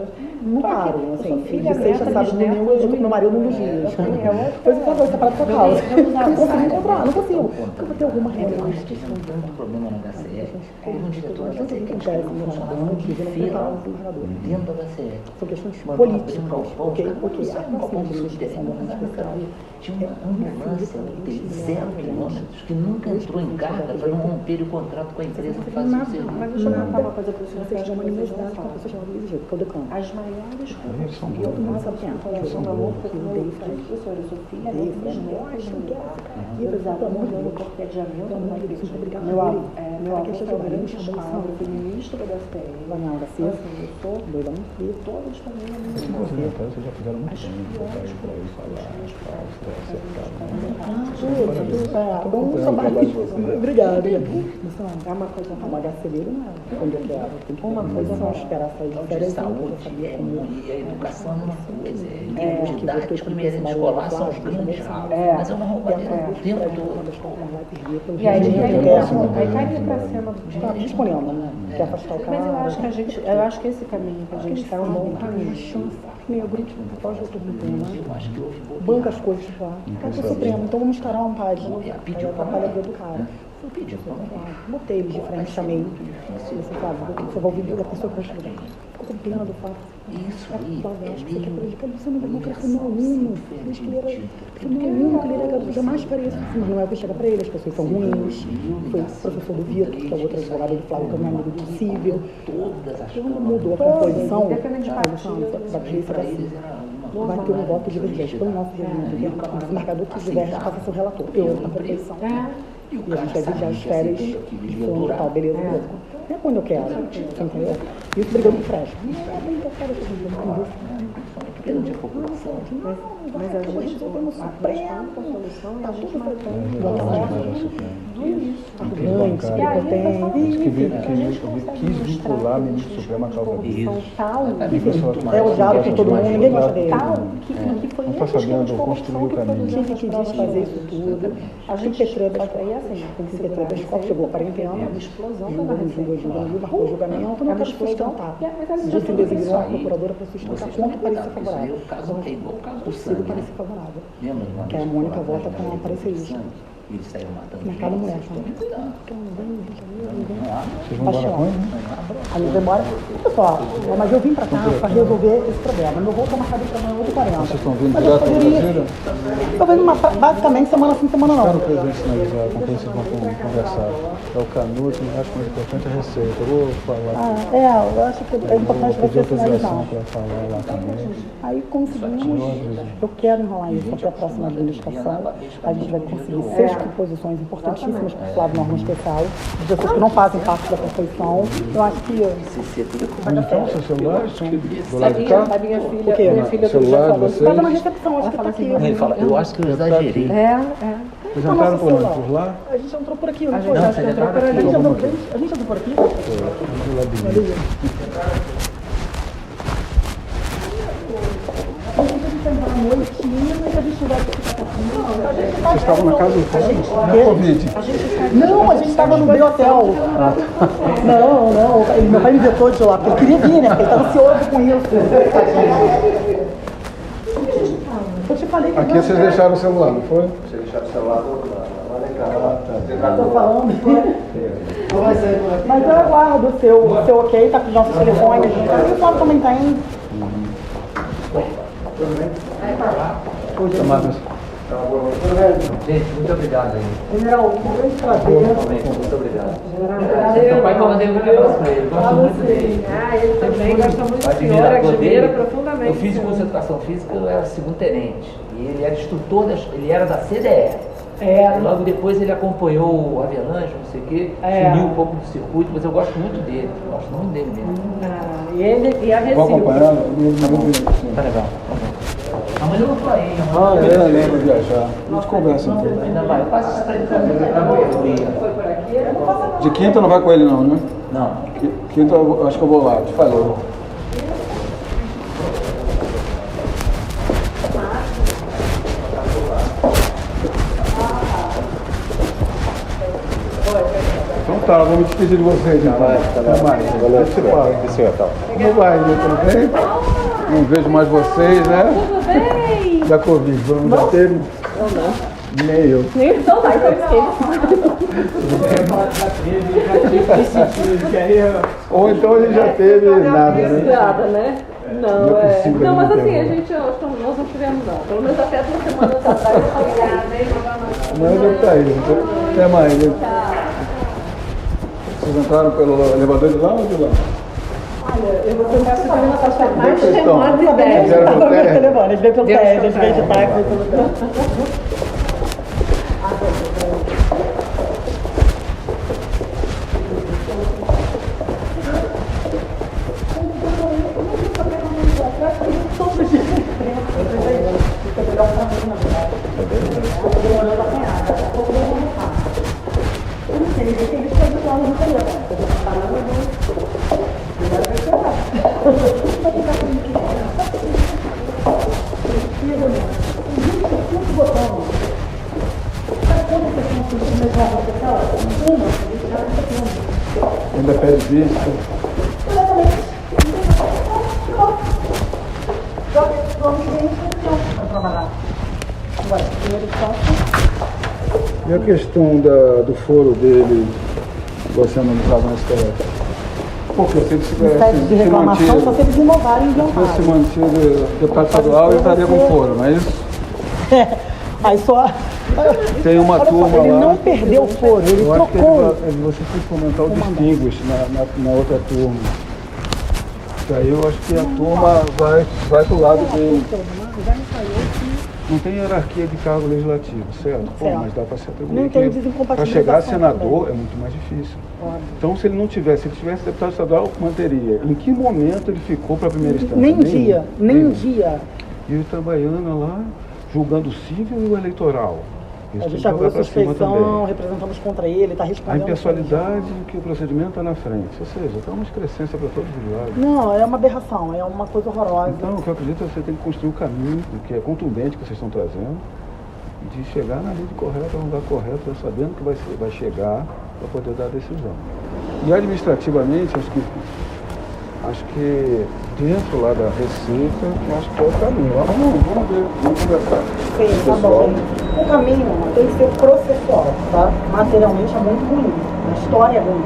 não paro, assim, de sexta, sábado, domingo, eu junto com meu marido um dos dias. Depois eu falo, separado por causa. Não consigo encontrar, não consigo. Porque eu vou ter alguma Eu reunião. acho que isso é um grande problema na HCE. Teve um diretor da HCE que acontece descobriu no que funcionava Ramadan, de que não fila tem dentro da HCE. São questões Mandou políticas. abrir um galpão, Ok, os caras ok. não saem um galpão de subterrâneo, mas tinha uma ambulância de 0 quilômetros que nunca entrou em carga para não romper o contrato com a empresa que fazia o serviço. Mas deixa eu contar uma coisa para o senhor. Vocês têm uma animosidade com a pessoa chamada de jeito, que é o decano. As maiores São eu Todo mundo faço sabe quem é. relação São amor boas, porque eu meu odeio Fred. professor e sua filha Odeio eles Fred. gostam de E apesar do amor de no Deus, cortejamento pelo amor na de Deus, igreja. muito obrigada Meu por avô ele. meu avô Aqui foi chegou o grande a chamou escravo, foi ministro da STM. Daniel Então, Garcia, assim, eu sou doidão. e todos também a minha Vocês já fizeram muito bem, botar isso para ele falar, Obrigada. É uma coisa Uma HCD não é onde eu quero. Tem que Uma coisa não esperar sair de Então, de férias. saúde e a educação é uma coisa, em É, termos que didáticos, merenda escolar são os grandes ralos, mas é uma roubalheira o tempo todo. E aí Quer cairia para cima do Está respondendo, né? Quer afastar o cara. Mas eu acho que esse caminho que a gente está é um bom caminho. Negro, pode outro problema. Eu acho que houve boa Banca as coisas lá. Vai pro Supremo, então vamos instaurar um PAD. Pediu Aí atrapalha a vida do cara. Eu pedi para Botei ele de frente, chamei. Você sabe, você vai ouvir a pessoa que vai chegar. Ficou com pena do fato. isso aí, Talvez é você quer meio prejudicar ele, você não vai crescer meu aluno. Desde que ele era meu aluno, que ele era garoto, jamais faria isso. Mas não é o que chega pra ele, as pessoas são ruins. Foi o professor do Vitor, que é o outro advogado do Flávio, que é meu amigo do Cível. todas as Quando mudou a composição, Independente de partido, da polícia da eles era uma vai ter um voto divergente. Então, o nosso regimento, o desembargador que diverge passa a ser o relator. Eu, na composição. e o E a cara gente vai vigiar as sabia férias que de aquilo ia fundo e durar. tal, beleza, beleza. Não é quando eu quero, você entendeu? Isso brigando com o Fred. Não é bem que eu quero, Pelo de população. Mas a gente, a solução é a gente quis vincular a ministra Suprema à causa disso. É odiado por todo mundo, ninguém gosta dele. Não está sabendo construir o caminho. Quem que quis fazer isso tudo? A gente Petrebas, aí assim, tem que ser Petrebas, qual chegou a quarentena, marcou o julgamento, não quero sustentar. Já se designou a procuradora para sustentar contra o parecer favorável. O caso é igual o caso do Possível sangue. parecer favorável. Lembra? Que a Mônica vota com a parecerista. Eles saíram matando. Na cada mulher, Tome cuidado. Vocês vão embora com ele? Aí eu vou embora. Pessoal, mas eu vim pra cá para resolver esse problema. Meu voo está marcado para amanhã 8h40. Vocês estão vindo Mas direto eu para poderia. Brasília? Eu venho basicamente semana sim, semana não. Espero o presidente sinalizar com quem vocês vão conversar. É o Canuto, eu acho que o mais importante é a receita. Eu vou falar. Eu acho que é importante Vou pedir você sinalizar. autorização para falar lá também. Aí conseguimos. Eu quero enrolar isso até a próxima administração. A gente vai conseguir 6 composições importantíssimas para o Flávio Norma Especial, de pessoas que não fazem parte da composição. Eu acho que vai dar Então, certo. seus celulares estão do lado de cá? A minha O filha, quê? minha filha Celular de vocês? Estava na recepção, acho que está aqui. Ele fala, eu acho que eu exagerei. Vocês entraram por onde? Por lá? A gente entrou por aqui, não gente foi? acho que entrou por ali. A gente entrou por aqui? Vocês estavam na casa do Flávio? Na Covid? Não, a gente estava no meu hotel. Não. Meu pai me vetou de lá, porque ele queria vir, né? Porque ele estava ansioso com isso. Eu te falei que Aqui vocês deixaram o celular, não foi? Você deixar o celular lá eu tô falando. Mas eu aguardo o seu ok, tá com os nossos telefones. O Flávio também tem. Marcos, Gente, muito obrigado aí. General, um grande prazer. Muito obrigado. Prazer, Seu pai mandei um negócio pra ele. Gosto muito dele. Ah, ele também gosta muito do senhor, Admirador admira dele. profundamente. Eu fiz o curso de senhor. educação física, eu era segundo-tenente. E ele era instrutor, ele era da CDE. É. Logo depois ele acompanhou o Avelange, não sei o quê, É. sumiu um pouco do circuito, mas eu gosto muito dele. Gosto muito dele mesmo. Ah, e ele e a Vou Recil. acompanhando. Tá legal. Amanhã eu não tô aí. Ah, lembro de viajar. A gente conversa então. Ainda vai. Eu passo isso pra ele também. Tá bom, Foi por aqui? De quinta não vai com ele não, né? Não. Quinta eu acho que eu vou lá, te falei. Então tá, vou me despedir de vocês então. Até mais. Boa noite, senhor. Como vai, né? Tudo bem? Não vejo mais vocês, né? Tudo bem? Da Covid, vamos já teve? Nem eu. Então tá, então esquece. Ou então ele já teve nada, né? Nada, né? Não, Não é é. possível Não, mas não ter, assim, a né? gente, nós não tivemos não. Pelo menos até 2 semanas atrás eu falei, Mas deve estar aí. Até mais. Né? Vocês entraram pelo elevador de lá ou de lá? eu vou tentar subir na taxa mais Vocês estão? remota ideia. Fizeram pelo térreo? telefone, a gente veio pelo Deus teste, a gente veio de contar. táxi, veio pelo teste. Ainda pede vista. E a questão do foro dele, você analisava na STF? Porque se ele Sede de reclamação, só se eles inovarem e se fosse inventarem. mantido deputado estadual, ele estaria com foro, não é isso? Aí só. Tem uma Olha só, turma ele lá. não perdeu o foro, ele Eu acho que trocou. você tem que fomentar o distinguish na outra turma. Daí eu acho que a turma vai pro lado dele. Não tem hierarquia de cargo legislativo, certo? Pô, Certo. mas dá para se atribuir. Não tem que desincompatibilização para chegar a senador também. é muito mais difícil. Óbvio. Então, se ele tivesse deputado estadual, manteria. Em que momento ele ficou para a primeira instância? Nem Nenhum. dia, nem Nenhum. dia. E o Itabaiana lá, julgando o civil e o eleitoral. Isso A tem gente que abriu jogar para cima suspeição, também. representamos contra ele, está A respondendo. impessoalidade que o procedimento está na frente. Ou seja, está uma excrescência para todos os lados. Não, é uma aberração, é uma coisa horrorosa. Então, o que eu acredito é que você tem que construir o caminho, que é contundente que vocês estão trazendo, de chegar na lide correta, no lugar correto, já sabendo que vai chegar para poder dar a decisão. E administrativamente, acho que dentro lá da Receita, eu acho que é o caminho. Vamos ver, vamos conversar. Sim, tá bom. O caminho tem que ser processual, tá? Materialmente é muito ruim, a história é ruim.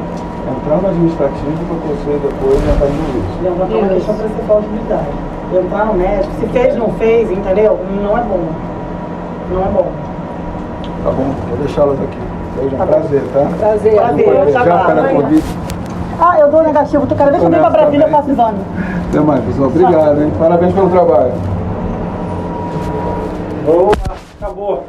Entrar no administrativo para você depois entrar no jurídico. Lembra que é uma questão principal de unidade. Entrar no médico, se fez, não fez, entendeu? Não é bom. Não é bom. Tá bom, vou deixá-las aqui. Seja um Tá bom. prazer, tá? Prazer. Prazer, Já tá para bom. Covid. Ah, eu dou negativo. Tu cada vez que eu venho pra Brasília eu faço exame. Até mais, pessoal. Obrigado, hein? Parabéns pelo trabalho. Boa, acabou.